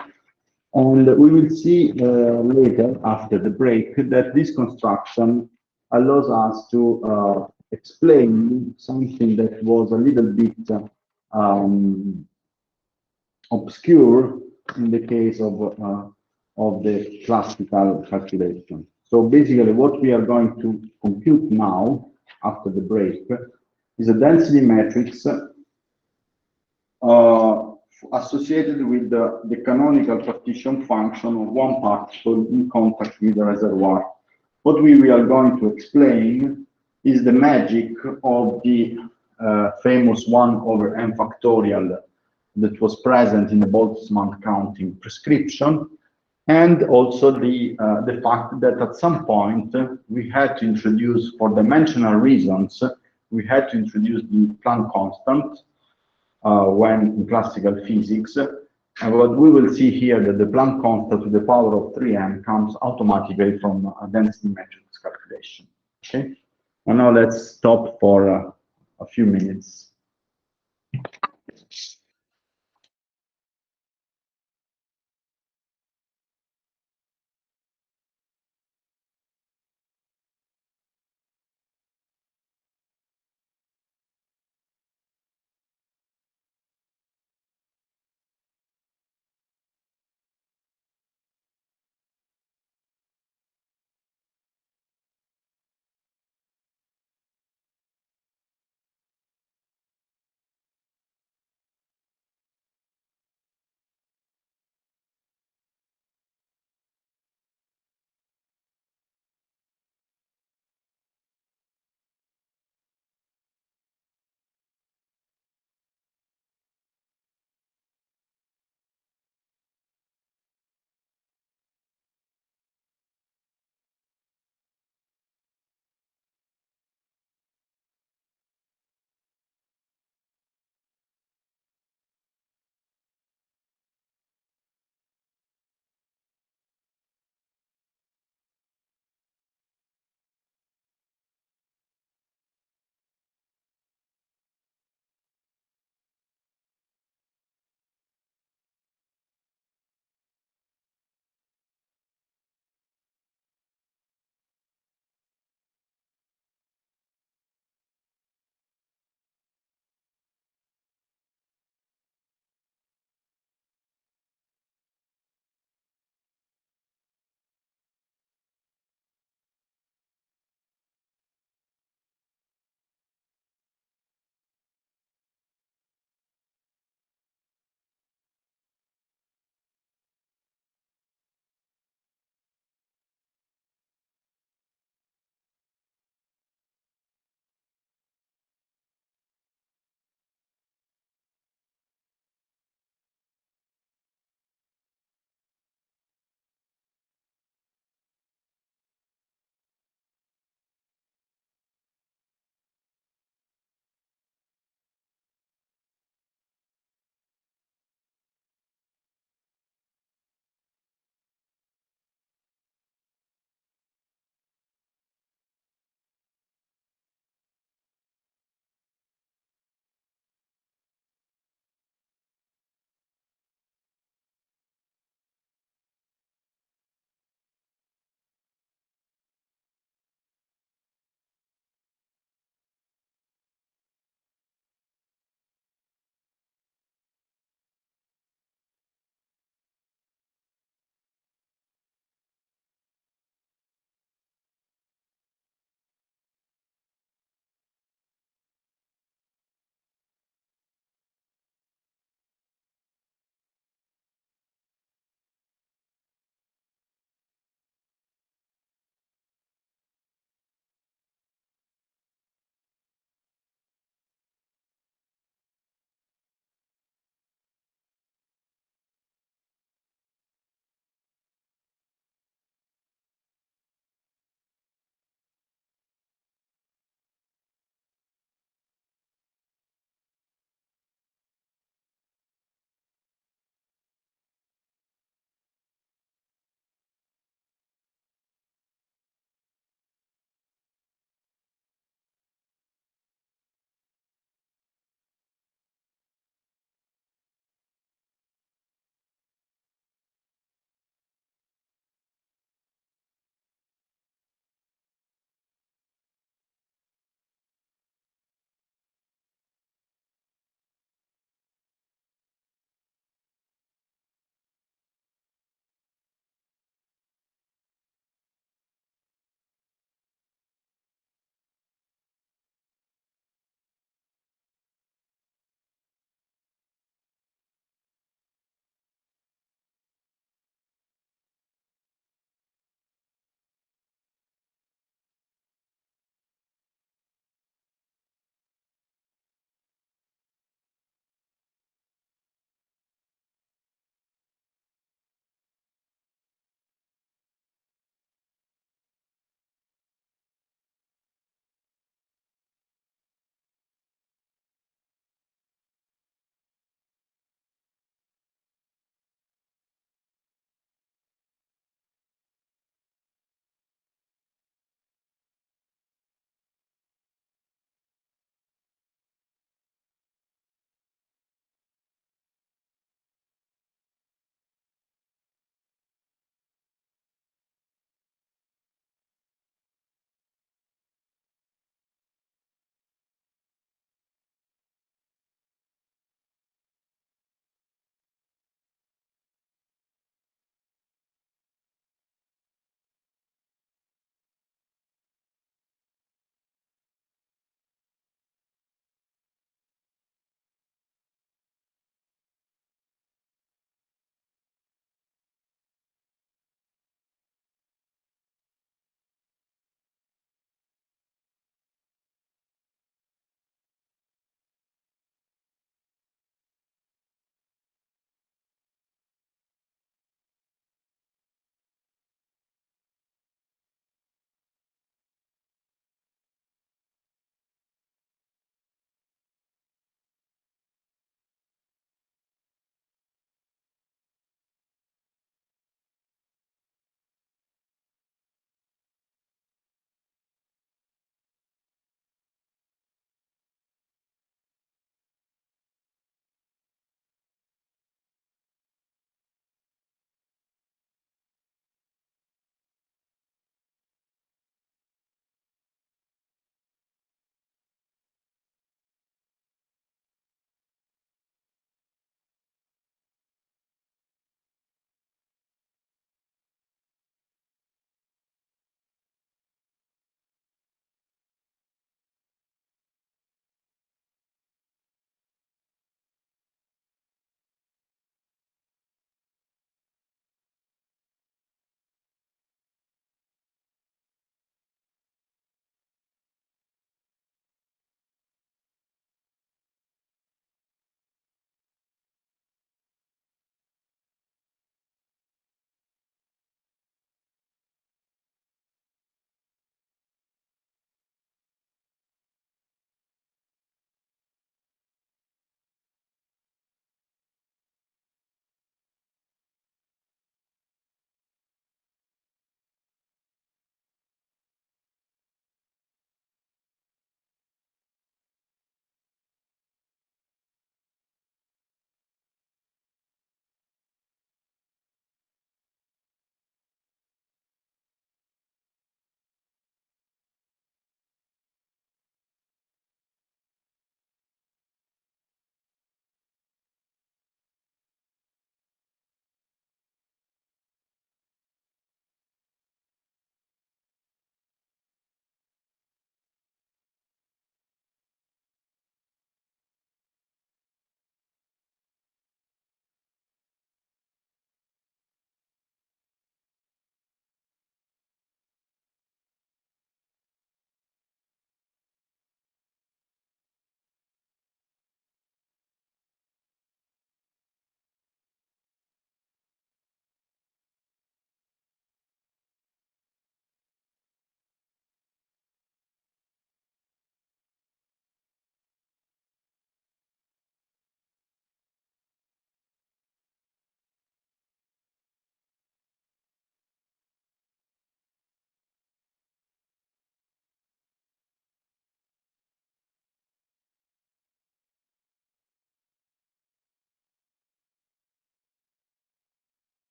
And we will see later, after the break, that this construction allows us to explain something that was a little bit obscure in the case of the classical calculation. So basically, what we are going to compute now, after the break, is a density matrix associated with the canonical partition function of one particle in contact with the reservoir. What we are going to explain is the magic of the famous 1 over n factorial that was present in the Boltzmann counting prescription, and also the fact that at some point we had to introduce, for dimensional reasons, we had to introduce the Planck constant when in classical physics. And what we will see here that the Planck constant to the power of 3m comes automatically from a density matrix calculation. Okay, and now let's stop for a few minutes.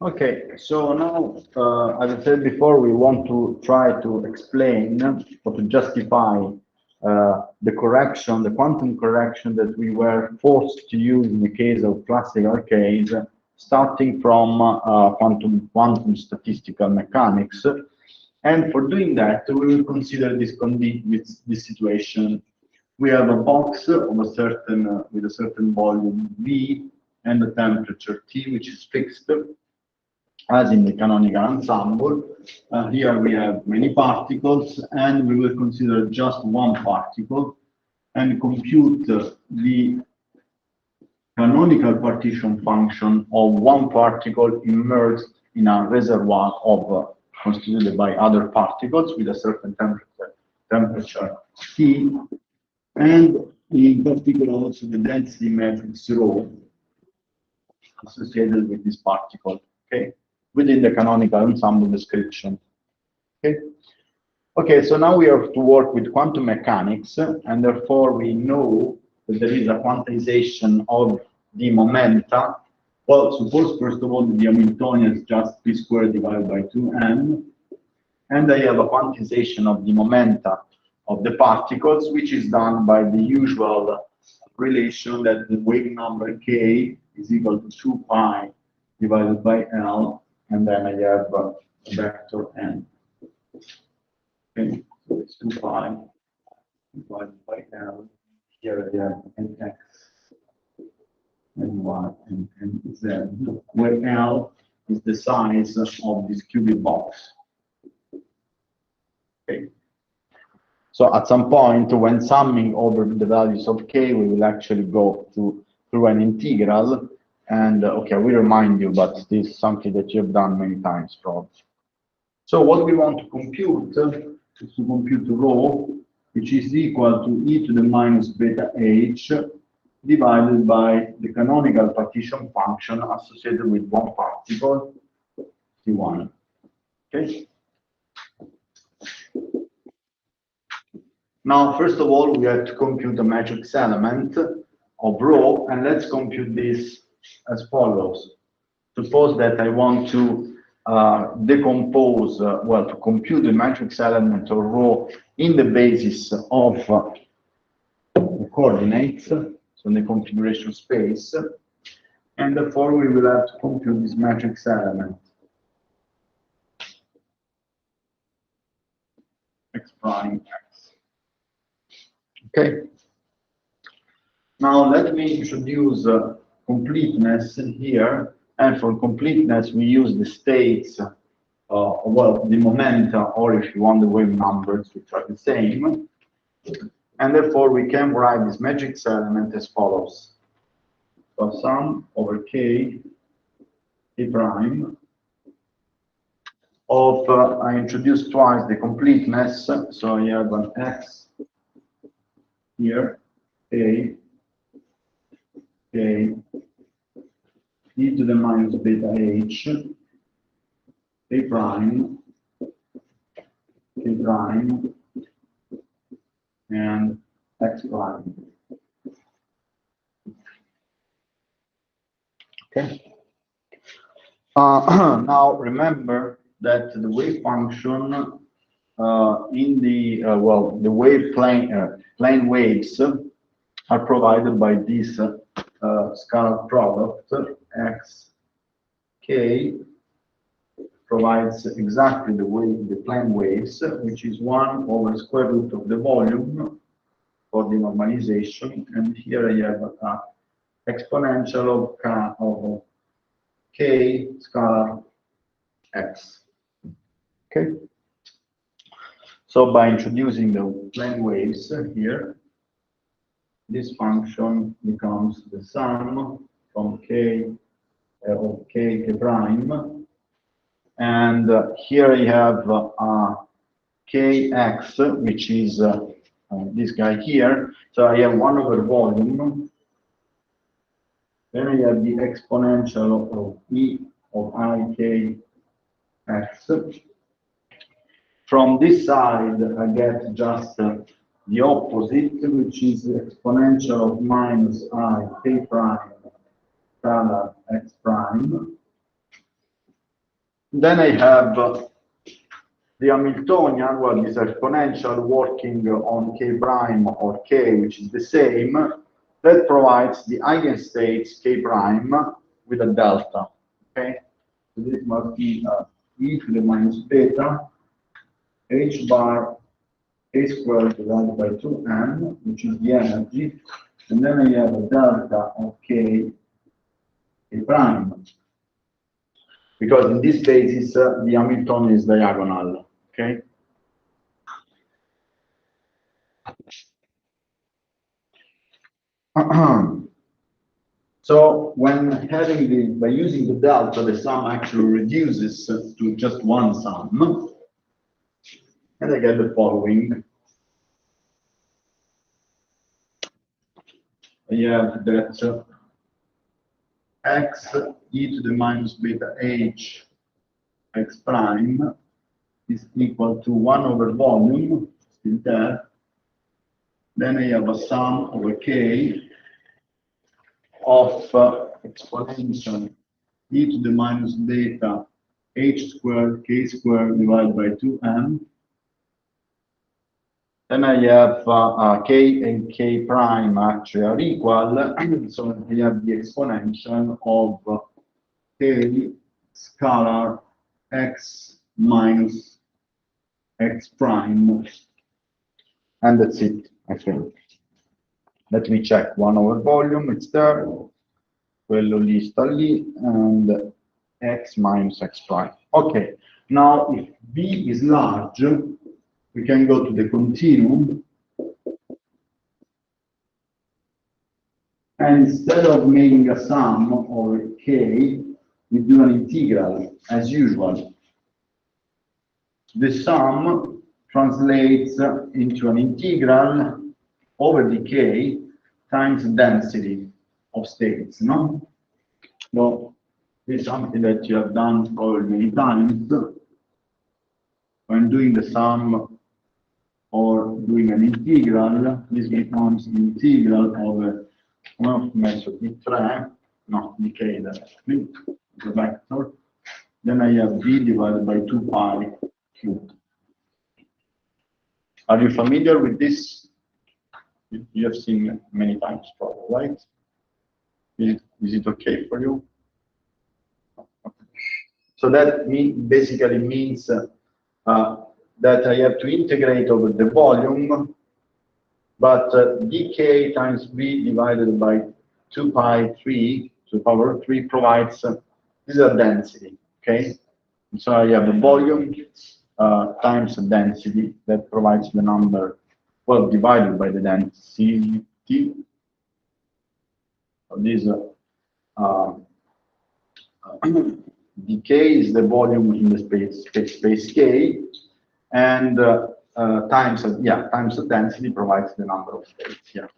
Okay, so now, as I said before, we want to try to explain or to justify the correction, the quantum correction that we were forced to use in the case of classical case, starting from quantum statistical mechanics. And for doing that, we will consider this situation. We have a box of a certain with a certain volume V and a temperature T, which is fixed, as in the canonical ensemble. Here we have many particles, and we will consider just one particle and compute the canonical partition function of one particle immersed in a reservoir of constituted by other particles with a certain temperature T, and in particular also the density matrix rho associated with this particle, okay, within the canonical ensemble description. Okay. Okay, so now we have to work with quantum mechanics, and therefore we know that there is a quantization of the momenta. Well, suppose first of all the Hamiltonian is just p squared divided by 2m, and I have a quantization of the momenta of the particles, which is done by the usual relation that the wave number k is equal to 2 pi divided by L, and then I have a vector n. Okay, so it's 2 pi divided by L. Here I have an x and y and z, where L is the size of this cubic box. Okay. So at some point, when summing over the values of k, we will actually go through an integral. And okay, we remind you, but this is something that you have done many times, probably. So what we want to compute is to compute rho, which is equal to e to the minus beta h divided by the canonical partition function associated with one particle, T1. Okay. Now, first of all, we have to compute a matrix element of rho, and let's compute this as follows. Suppose that I want to decompose, well, to compute the matrix element of rho in the basis of the coordinates, so in the configuration space, and therefore we will have to compute this matrix element. X prime X. Okay. Now let me introduce completeness here, and for completeness we use the states, well, the momenta, or if you want the wave numbers, which are the same, and therefore we can write this matrix element as follows. So sum over k prime of, I introduced twice the completeness, so I have an x here, a e to the minus beta h, a prime, and x prime. Okay. Now remember that the wave function in the well, the wave plane waves are provided by this scalar product x k provides exactly the plane waves, which is 1 over square root of the volume for the normalization, and here I have a exponential of k scalar x. Okay. So by introducing the plane waves here, this function becomes the sum from k of k prime, and here I have kx, which is this guy here. So I have 1 over volume. Then I have the exponential of e of I k x. From this side, I get just the opposite, which is the exponential of minus I k prime scalar x prime. Then I have the Hamiltonian, well, this exponential working on K prime or K, which is the same, that provides the eigenstates K prime with a delta, okay? So this must be e to the minus beta h bar a squared divided by 2m, which is the energy, and then I have a delta of K prime. Because in this basis, the Hamiltonian is diagonal, okay? So when having by using the delta, the sum actually reduces to just one sum, and I get the following. I have that x e to the minus beta h x prime is equal to 1 over volume, still there. Then I have a sum over k of exponential e to the minus beta h squared k squared divided by 2m. Then I have k and k prime actually are equal, so I have the exponential of k scalar x minus x prime, and that's it, I think. Let me check 1 over volume, it's there, quello lì sta lì, and x minus x prime. Okay, now if b is large, we can go to the continuum, and instead of making a sum over k, we do an integral, as usual. The sum translates into an integral over decay times density of states, no? So this is something that you have done probably many times. When doing the sum or doing an integral, this becomes the integral of ho messo d3, no, decay directly, the vector. Then I have d divided by 2 pi cubed. Are you familiar with this? You have seen many times, probably, right? Is it okay for you? So that basically means that I have to integrate over the volume, but dk times b divided by 2 pi 3 to the power 3 provides this is a density, okay? And so I have the volume times the density that provides the number, well, divided by the density. So this dk is the volume in the space k, and times the density provides the number of states. Yeah.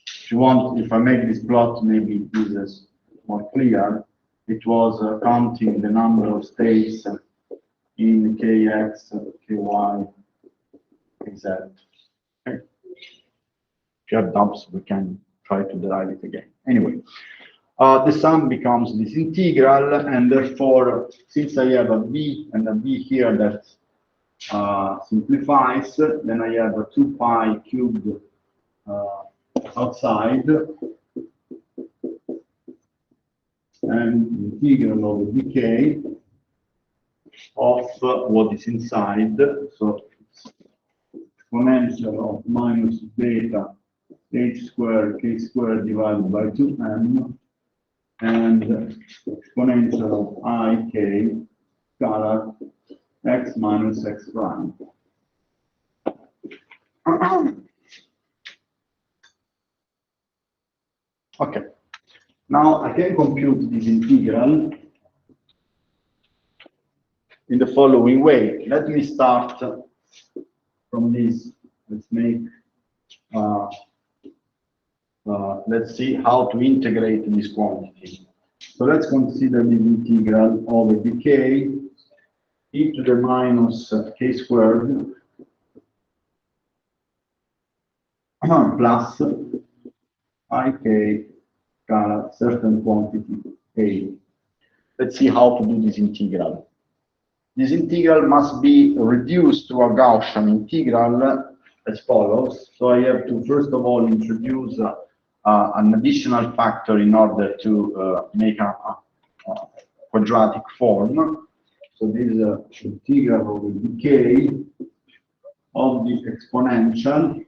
If you want, if I make this plot, maybe this is more clear. It was counting the number of states in kx, ky, kz. Okay. If you have doubts, we can try to derive it again. Anyway, the sum becomes this integral, and therefore, since I have a b and a b here that simplifies, then I have a 2 pi cubed outside, and integral of the decay of what is inside. So it's exponential of minus beta h squared k squared divided by 2m, and exponential of I k scalar x minus x prime. Okay, now I can compute this integral in the following way. Let me start from this. Let's make let's see how to integrate this quantity. So let's consider the integral of a decay e to the minus k squared plus ik certain quantity a. let's see how to do this integral. This integral must be reduced to a Gaussian integral as follows. So I have to first of all introduce an additional factor in order to make a quadratic form. So this is an integral of the decay of the exponential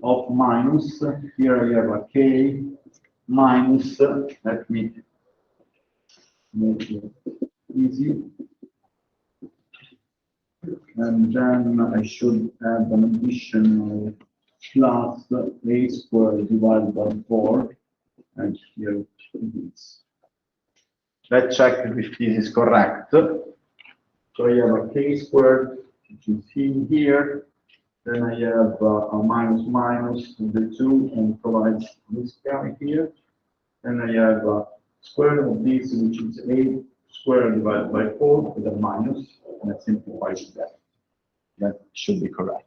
of minus, here I have a k minus, let me make it easy, and then I should add an additional plus a squared divided by 4, and here it is. Let's check if this is correct. So I have a k squared, which is here. Then I have a minus minus to the 2 and provides this guy here. Then I have a square of this, which is 8 squared divided by 4 with a minus, and I simplify that. That should be correct.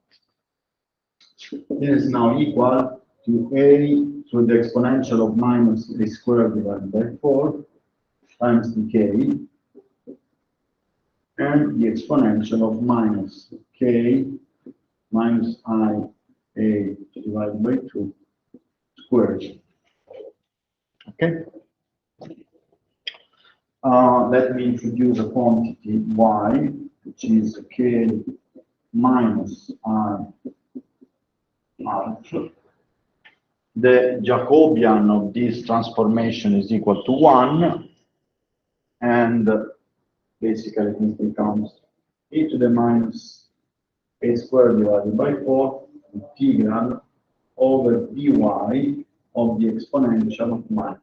This is now equal to a to the exponential of minus a squared divided by 4 times the k, and the exponential of minus k minus I a divided by 2 squared. Okay. Let me introduce a quantity y, which is k minus I alpha. The Jacobian of this transformation is equal to 1, and basically this becomes e to the minus a squared divided by 4 integral over dy of the exponential of minus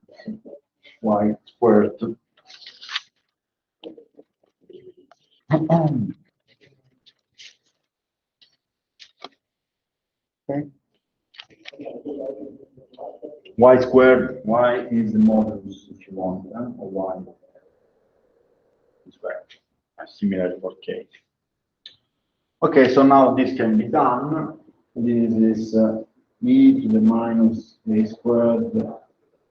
y squared. Okay. Y squared, y is the modulus if you want, or y squared, similar for k. Okay, so now this can be done. This is e to the minus a squared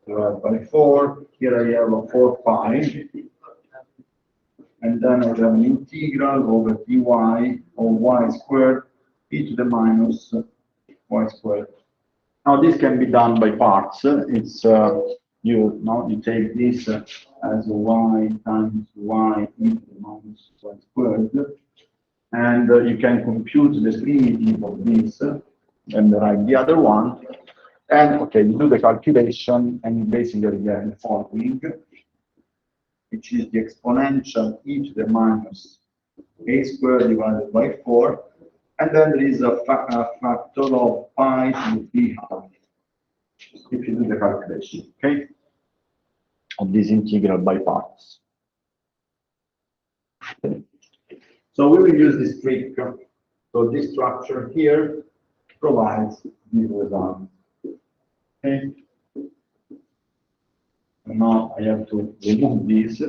divided by 4. Here I have a 4 pi. And then I have an integral over dy of y squared e to the minus y squared. Now this can be done by parts. It's you take this as y times y e to the minus y squared, and you can compute the primitive of this and write the other one. And okay, you do the calculation, and you basically get the following, which is the exponential e to the minus a squared divided by 4, and then there is a factor of pi to the 3/2 if you do the calculation, okay, of this integral by parts. Okay. So we will use this trick. So this structure here provides this result. Okay. And now I have to remove this.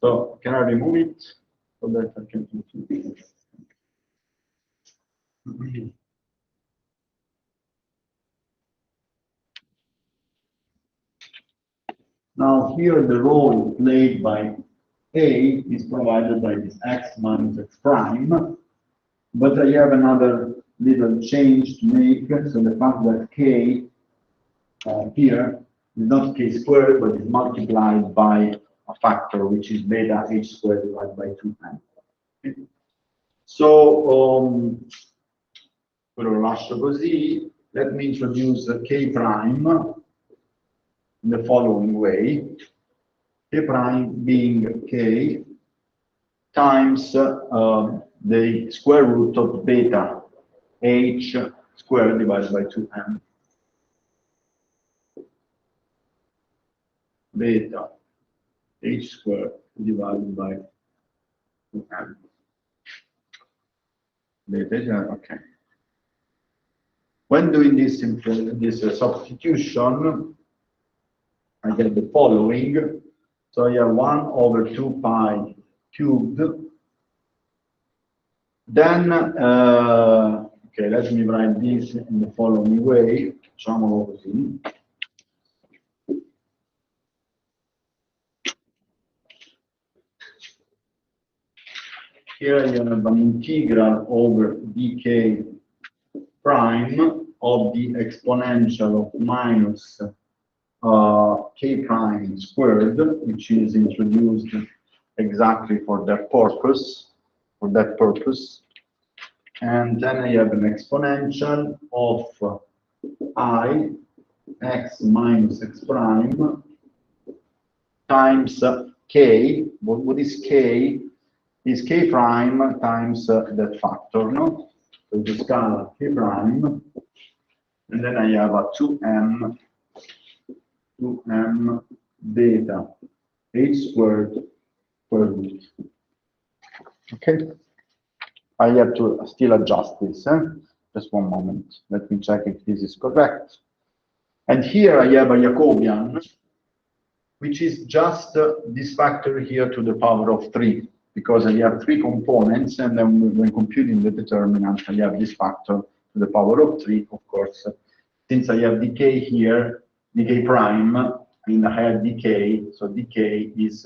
So can I remove it so that I can continue? Now here the role played by A is provided by this x minus x prime, but I have another little change to make. So the fact that k here is not k squared, but is multiplied by a factor which is beta h squared divided by 2n. Okay. So lo lascio così. Let me introduce k prime in the following way. K prime being k times the square root of beta h squared divided by 2n. Beta h squared divided by 2n. Beta, okay. When doing this substitution, I get the following. So I have 1 over 2 pi cubed. Then, okay, let me write this in the following way. Facciamolo così. here you have an integral over dk prime of the exponential of minus k prime squared, which is introduced exactly for that purpose. And then I have an exponential of I x minus x prime times k. What is k? Is k prime times that factor, no? So the scalar k prime, and then I have a 2m beta h squared square root. Okay, I have to still adjust this. Just one moment. Let me check if this is correct. And here I have a Jacobian, which is just this factor here to the power of 3, because I have 3 components, and then when computing the determinant, I have this factor to the power of 3, of course. Since I have decay here, decay prime, and I have decay, so decay is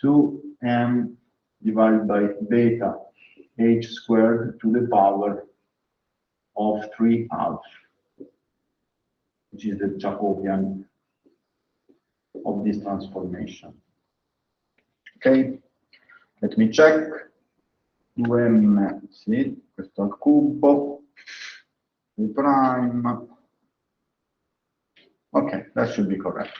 2m divided by beta h squared to the power of 3/2, which is the Jacobian of this transformation. Ok, let me check. 2m, sì, questo al cubo, d prime. Ok, that should be correct.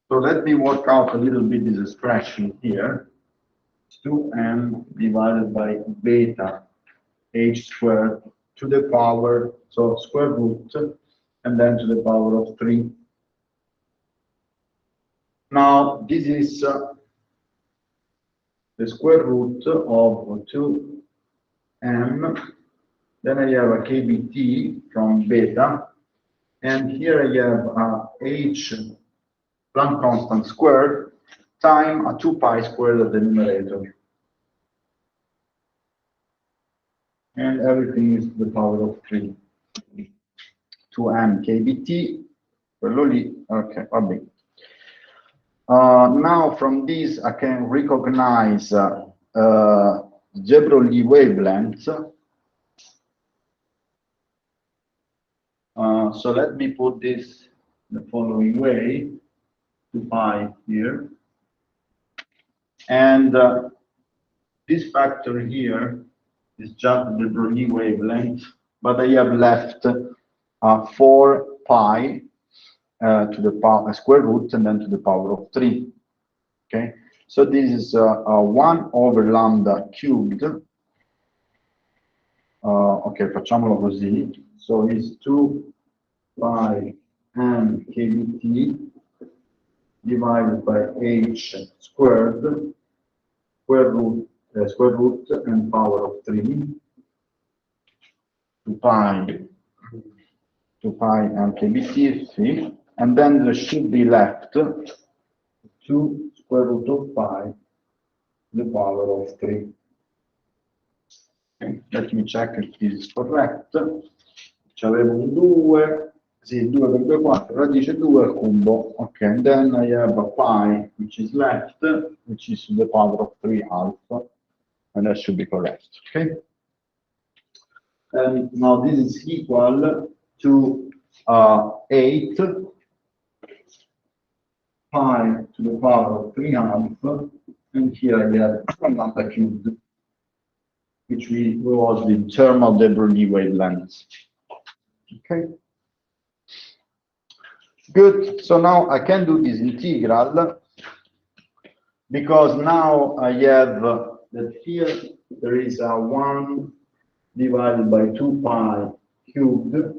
So let me work out a little bit this expression here. 2m divided by beta h squared to the power, so square root, and then to the power of 3. Now, this is the square root of 2m. Then I have a kbt from beta, and here I have a h Planck constant squared times a 2 pi squared at the numerator. And everything is to the power of 3. 2m kbt, quello lì, okay, vabbè. Now from this I can recognize de Broglie wavelength. So let me put this the following way, 2 pi here. And this factor here is just the Broglie wavelength, but I have left 4 pi to the power square root and then to the power of 3. Okay, so this is 1 over lambda cubed. Ok, facciamolo così. So it's 2 pi m kbt divided by h squared square root and power of 3. 2 pi m kbt, sì. And then there should be left 2 square root of pi to the power of 3. Okay. Let me check if this is correct. C'avevo un 2, sì, 2 per 2 4, radice 2 al cubo. Ok, and then I have a pi which is left, which is to the power of 3/2, and that should be correct. Okay. And now this is equal to 8 pi to the power of 3/2, and here I have lambda cubed, which was the thermal de Broglie wavelength. Okay. Good. So now I can do this integral because now I have that here there is a 1 divided by 2 pi cubed.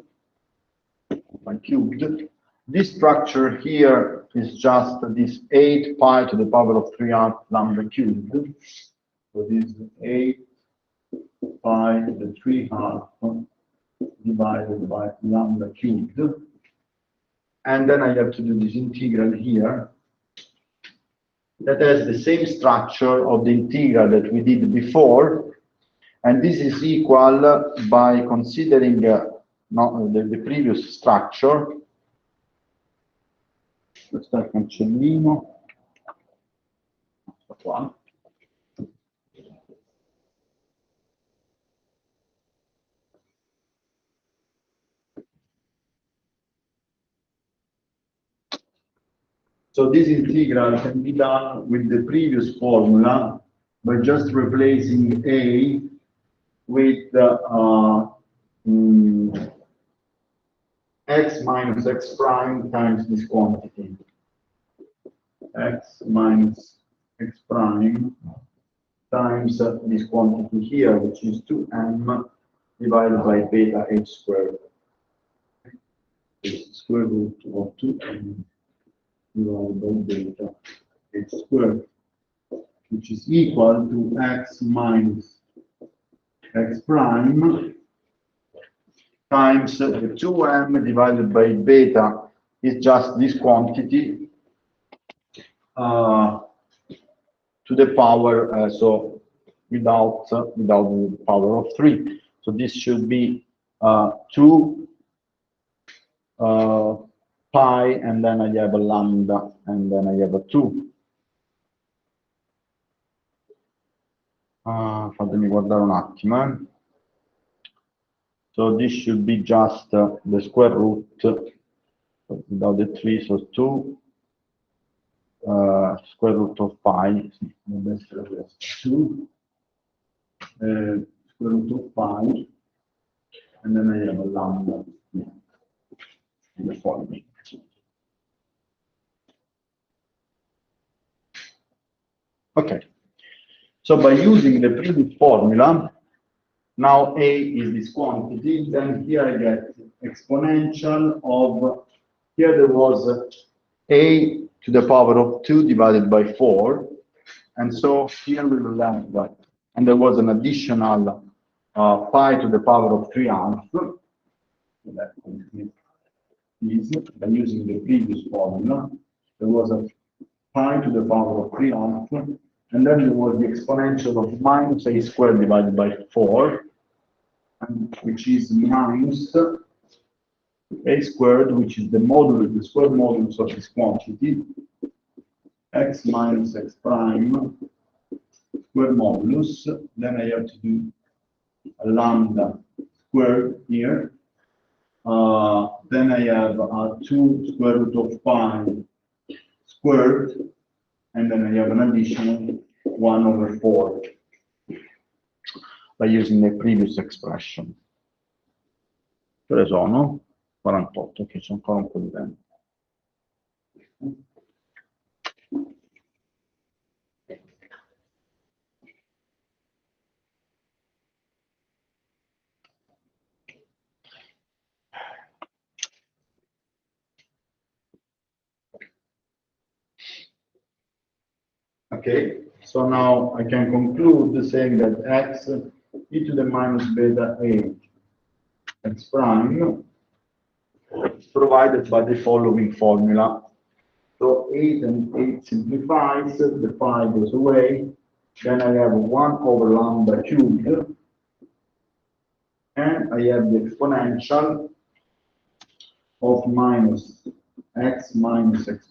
This structure here is just this 8 pi to the power of 3/2 lambda cubed. So this is 8 pi to the 3/2 divided by lambda cubed. And then I have to do this integral here that has the same structure of the integral that we did before. And this is equal by considering the previous structure. questo è il cancellino. Qua. So this integral can be done with the previous formula by just replacing a with x minus x prime times this quantity. X minus x prime times this quantity here, which is 2m divided by beta h squared. Square root of 2m divided by beta h squared, which is equal to x minus x prime times the 2m divided by beta is just this quantity to the power, so without the power of 3. So this should be 2 pi, and then I have a lambda, and then I have a 2. Fatemi guardare un attimo. So this should be just the square root without the 3, so 2 square root of pi, 2 square root of pi, and then I have a lambda in the following. Okay, so by using the previous formula, now A is this quantity, then here I get exponential of, here there was A to the power of 2 divided by 4, and so here we will have that. And there was an additional pi to the power of 3/2. So that is, by using the previous formula, there was a pi to the power of 3/2, and then there was the exponential of minus a squared divided by 4, which is minus a squared, which is the modulus, the square modulus of this quantity, x minus x prime square modulus. Then I have to do a lambda squared here. Then I have a 2 square root of pi squared, and then I have an additional 1/4 by using the previous expression. Quelle sono? 48, che sono ancora un po' di tempo. Okay, so now I can conclude saying that x e to the minus beta a x prime is provided by the following formula. So 8 and 8 simplifies, the pi goes away, then I have 1/lambda cubed, and I have the exponential of minus x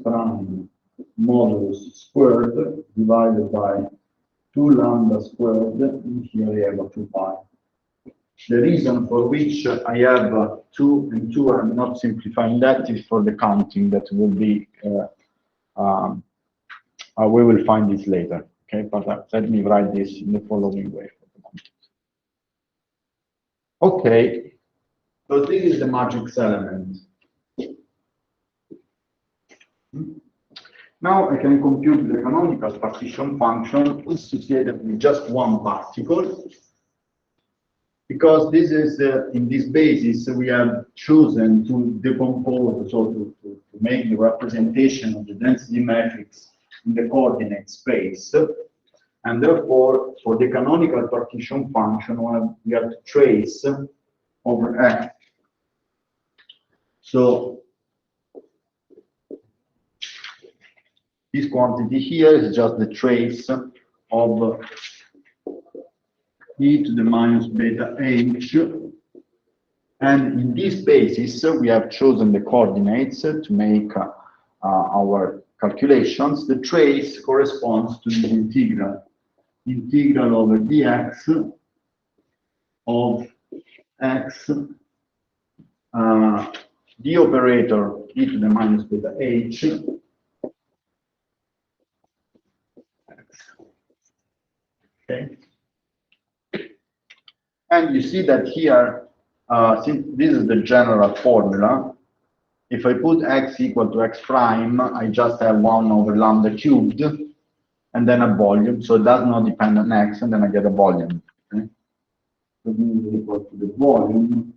prime modulus squared divided by 2 lambda squared, and here I have a 2 pi. The reason for which I have 2 and 2, I'm not simplifying that, is for the counting that will be, we will find this later, okay? But let me write this in the following way. Okay, so this is the matrix element. Now I can compute the canonical partition function associated with just one particle, because this is in this basis we have chosen to decompose, so to make the representation of the density matrix in the coordinate space, and therefore for the canonical partition function we have to trace over F. So this quantity here is just the trace of e to the minus beta h, and in this basis we have chosen the coordinates to make our calculations, the trace corresponds to the integral over dx of x, the operator e to the minus beta h, okay. And you see that here, since this is the general formula, if I put x equal to x prime, I just have 1 over lambda cubed, and then a volume, so it does not depend on x, and then I get a volume. Okay? So this is equal to the volume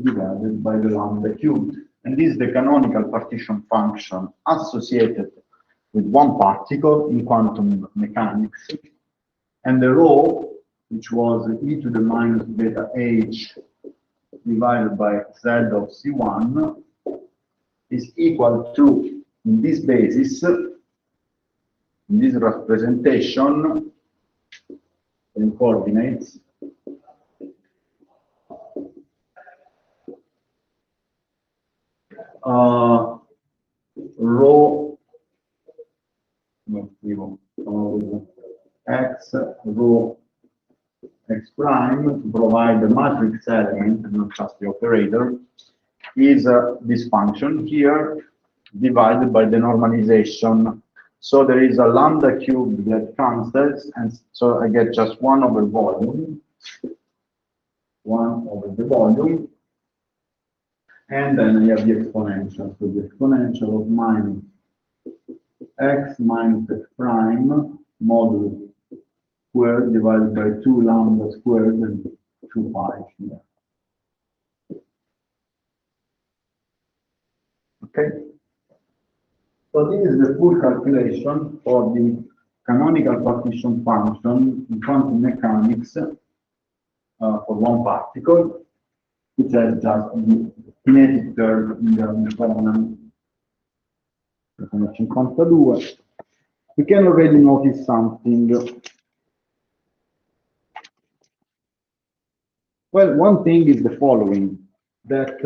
divided by the lambda cubed. And this is the canonical partition function associated with one particle in quantum mechanics. And the rho, which was e to the minus beta h divided by z of C1, is equal to, in this basis, in this representation, in coordinates, rho x rho x prime to provide the matrix element, and not just the operator, is this function here divided by the normalization. So there is a lambda cubed that cancels, and so I get just 1 over volume, 1 over the volume, and then I have the exponential. So the exponential of minus x prime modulus squared divided by 2 lambda squared and 2 pi here. Okay. So this is the full calculation for the canonical partition function in quantum mechanics for one particle, which has just the kinetic term in the column 52. We can already notice something. Well, one thing is the following, that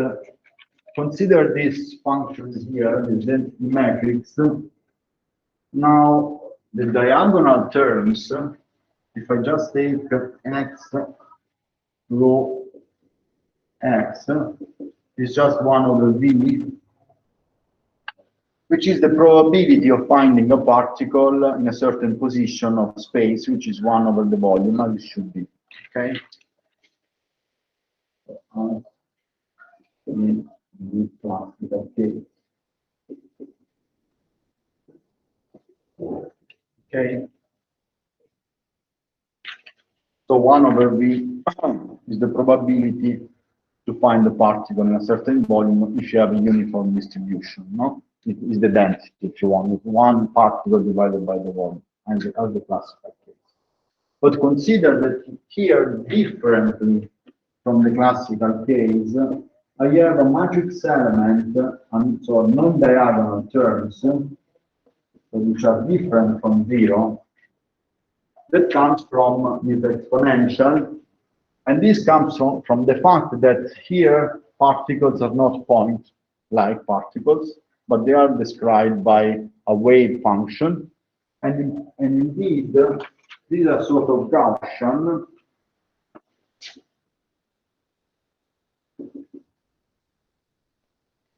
consider this function here, the density matrix. Now, the diagonal terms, if I just take x rho x, is just 1 over v, which is the probability of finding a particle in a certain position of space, which is 1 over the volume, as it should be. Okay. In classical case. Okay. So 1 over v is the probability to find the particle in a certain volume if you have a uniform distribution. No, it is the density if you want. It's one particle divided by the volume, as the classical case. But consider that here, differently from the classical case, I have a matrix element, and so non-diagonal terms, which are different from 0, that comes from this exponential, and this comes from the fact that here particles are not point-like particles, but they are described by a wave function, and indeed, these are sort of Gaussian,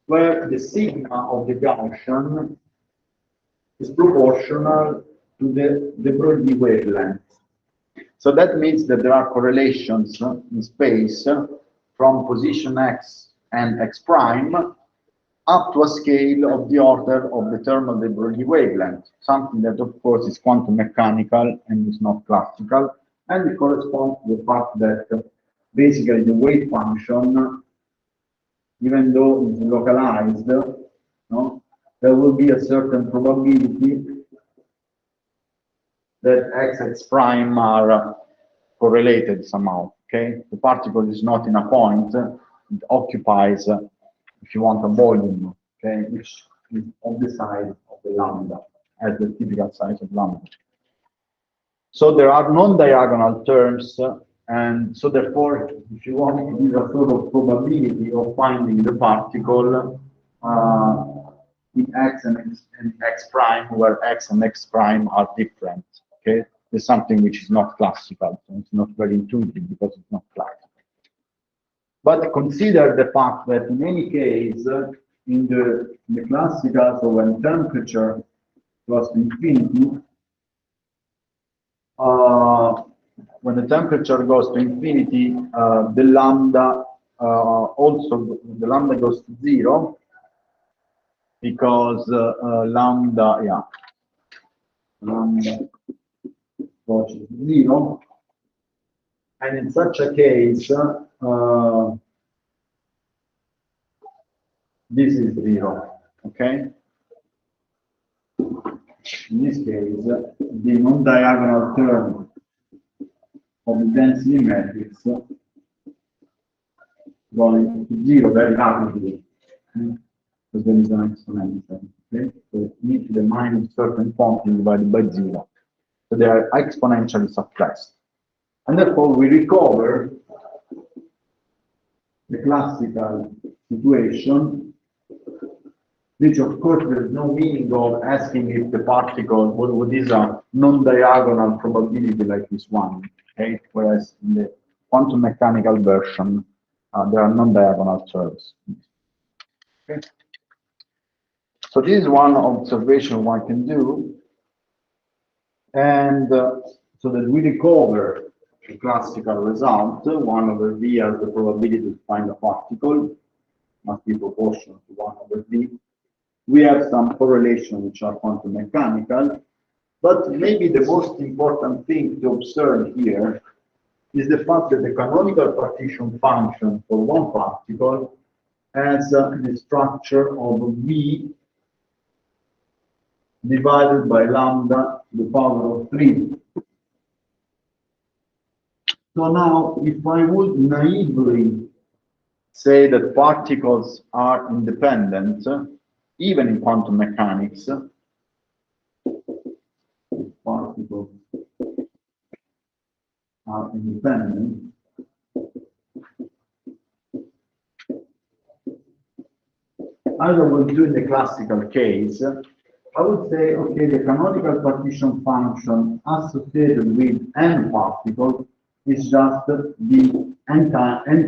where the sigma of the Gaussian is proportional to the de Broglie wavelength. So that means that there are correlations in space from position x and x prime up to a scale of the order of the thermal de Broglie wavelength, something that of course is quantum mechanical and is not classical, and it corresponds to the fact that basically the wave function, even though it's localized, no, there will be a certain probability that x prime are correlated somehow. Okay, the particle is not in a point; it occupies, if you want, a volume. Okay, which is of the size of the lambda, as the typical size of lambda. So there are non-diagonal terms. And so therefore, if you want to give a sort of probability of finding the particle, in X and X prime, where X and X prime are different. Okay, there's something which is not classical, so it's not very intuitive because it's not classical. But consider the fact that in any case, in the classical, so when temperature goes to infinity, when the temperature goes to infinity, the lambda also the lambda goes to 0 because lambda goes to 0, and in such a case, this is 0. Okay. In this case, the non-diagonal term of the density matrix going to 0 very rapidly, because there is an exponential. Okay, so e to the minus certain quantity divided by 0. So they are exponentially suppressed, and therefore we recover the classical situation, which of course there is no meaning of asking if the particle what is a non-diagonal probability like this one. Okay, whereas in the quantum mechanical version there are non-diagonal terms. Okay. So this is one observation one can do, and so that we recover the classical result, 1 over v as the probability to find a particle must be proportional to 1 over v. We have some correlation which are quantum mechanical, but maybe the most important thing to observe here is the fact that the canonical partition function for one particle has the structure of v divided by lambda to the power of 3. So now, if I would naively say that particles are independent, even in quantum mechanics, particles are independent, as I will do in the classical case, I would say, okay, the canonical partition function associated with n particles is just the n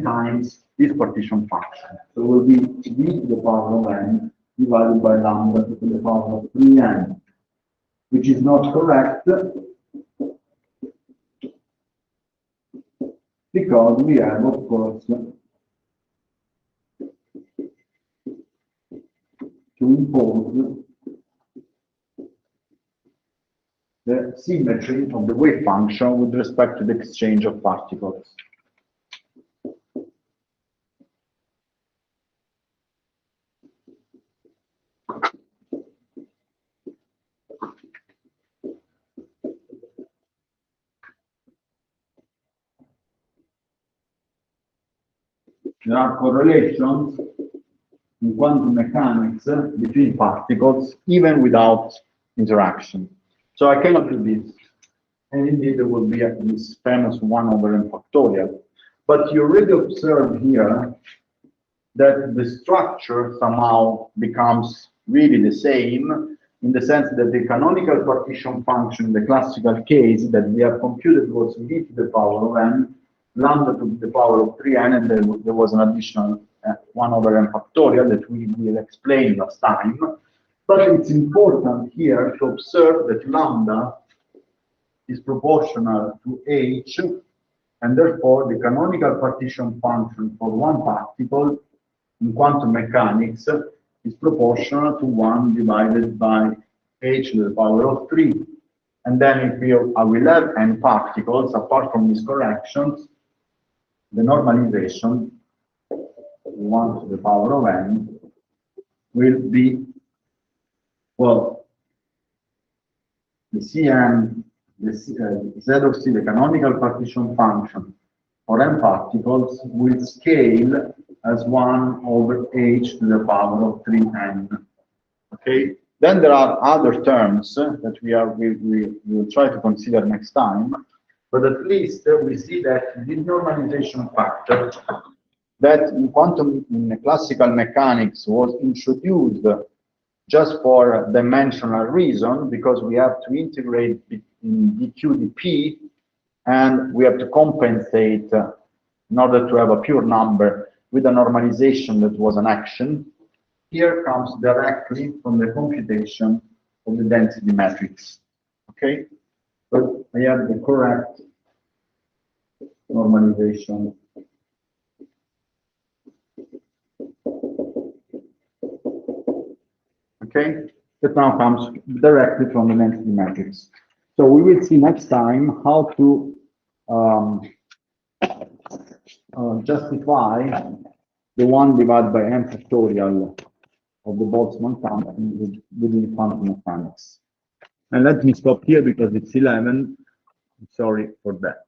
times this partition function. So it will be v to the power of n divided by lambda to the power of 3n, which is not correct because we have, of course, to impose the symmetry of the wave function with respect to the exchange of particles. There are correlations in quantum mechanics between particles, even without interaction. So I cannot do this. And indeed, there will be this famous 1 over n factorial. But you already observed here that the structure somehow becomes really the same, in the sense that the canonical partition function in the classical case that we have computed was v to the power of n, lambda to the power of 3n, and then there was an additional 1 over n factorial that we will explain last time. But it's important here to observe that lambda is proportional to h, and therefore the canonical partition function for one particle in quantum mechanics is proportional to 1 divided by h to the power of 3. And then if I will have n particles, apart from these corrections, the normalization 1 to the power of n will be, well, the Cn, the Z of C, the canonical partition function for n particles will scale as 1 over h to the power of 3n. Okay. Then there are other terms that we will try to consider next time, but at least we see that this normalization factor that in classical mechanics was introduced just for dimensional reason, because we have to integrate in dq/dp, and we have to compensate in order to have a pure number with a normalization that was an action. Here comes directly from the computation of the density matrix. Okay, so I have the correct normalization. Okay, that now comes directly from the density matrix. So we will see next time how to justify the 1 divided by n factorial of the Boltzmann function within quantum mechanics. And let me stop here because it's 11. Sorry for that.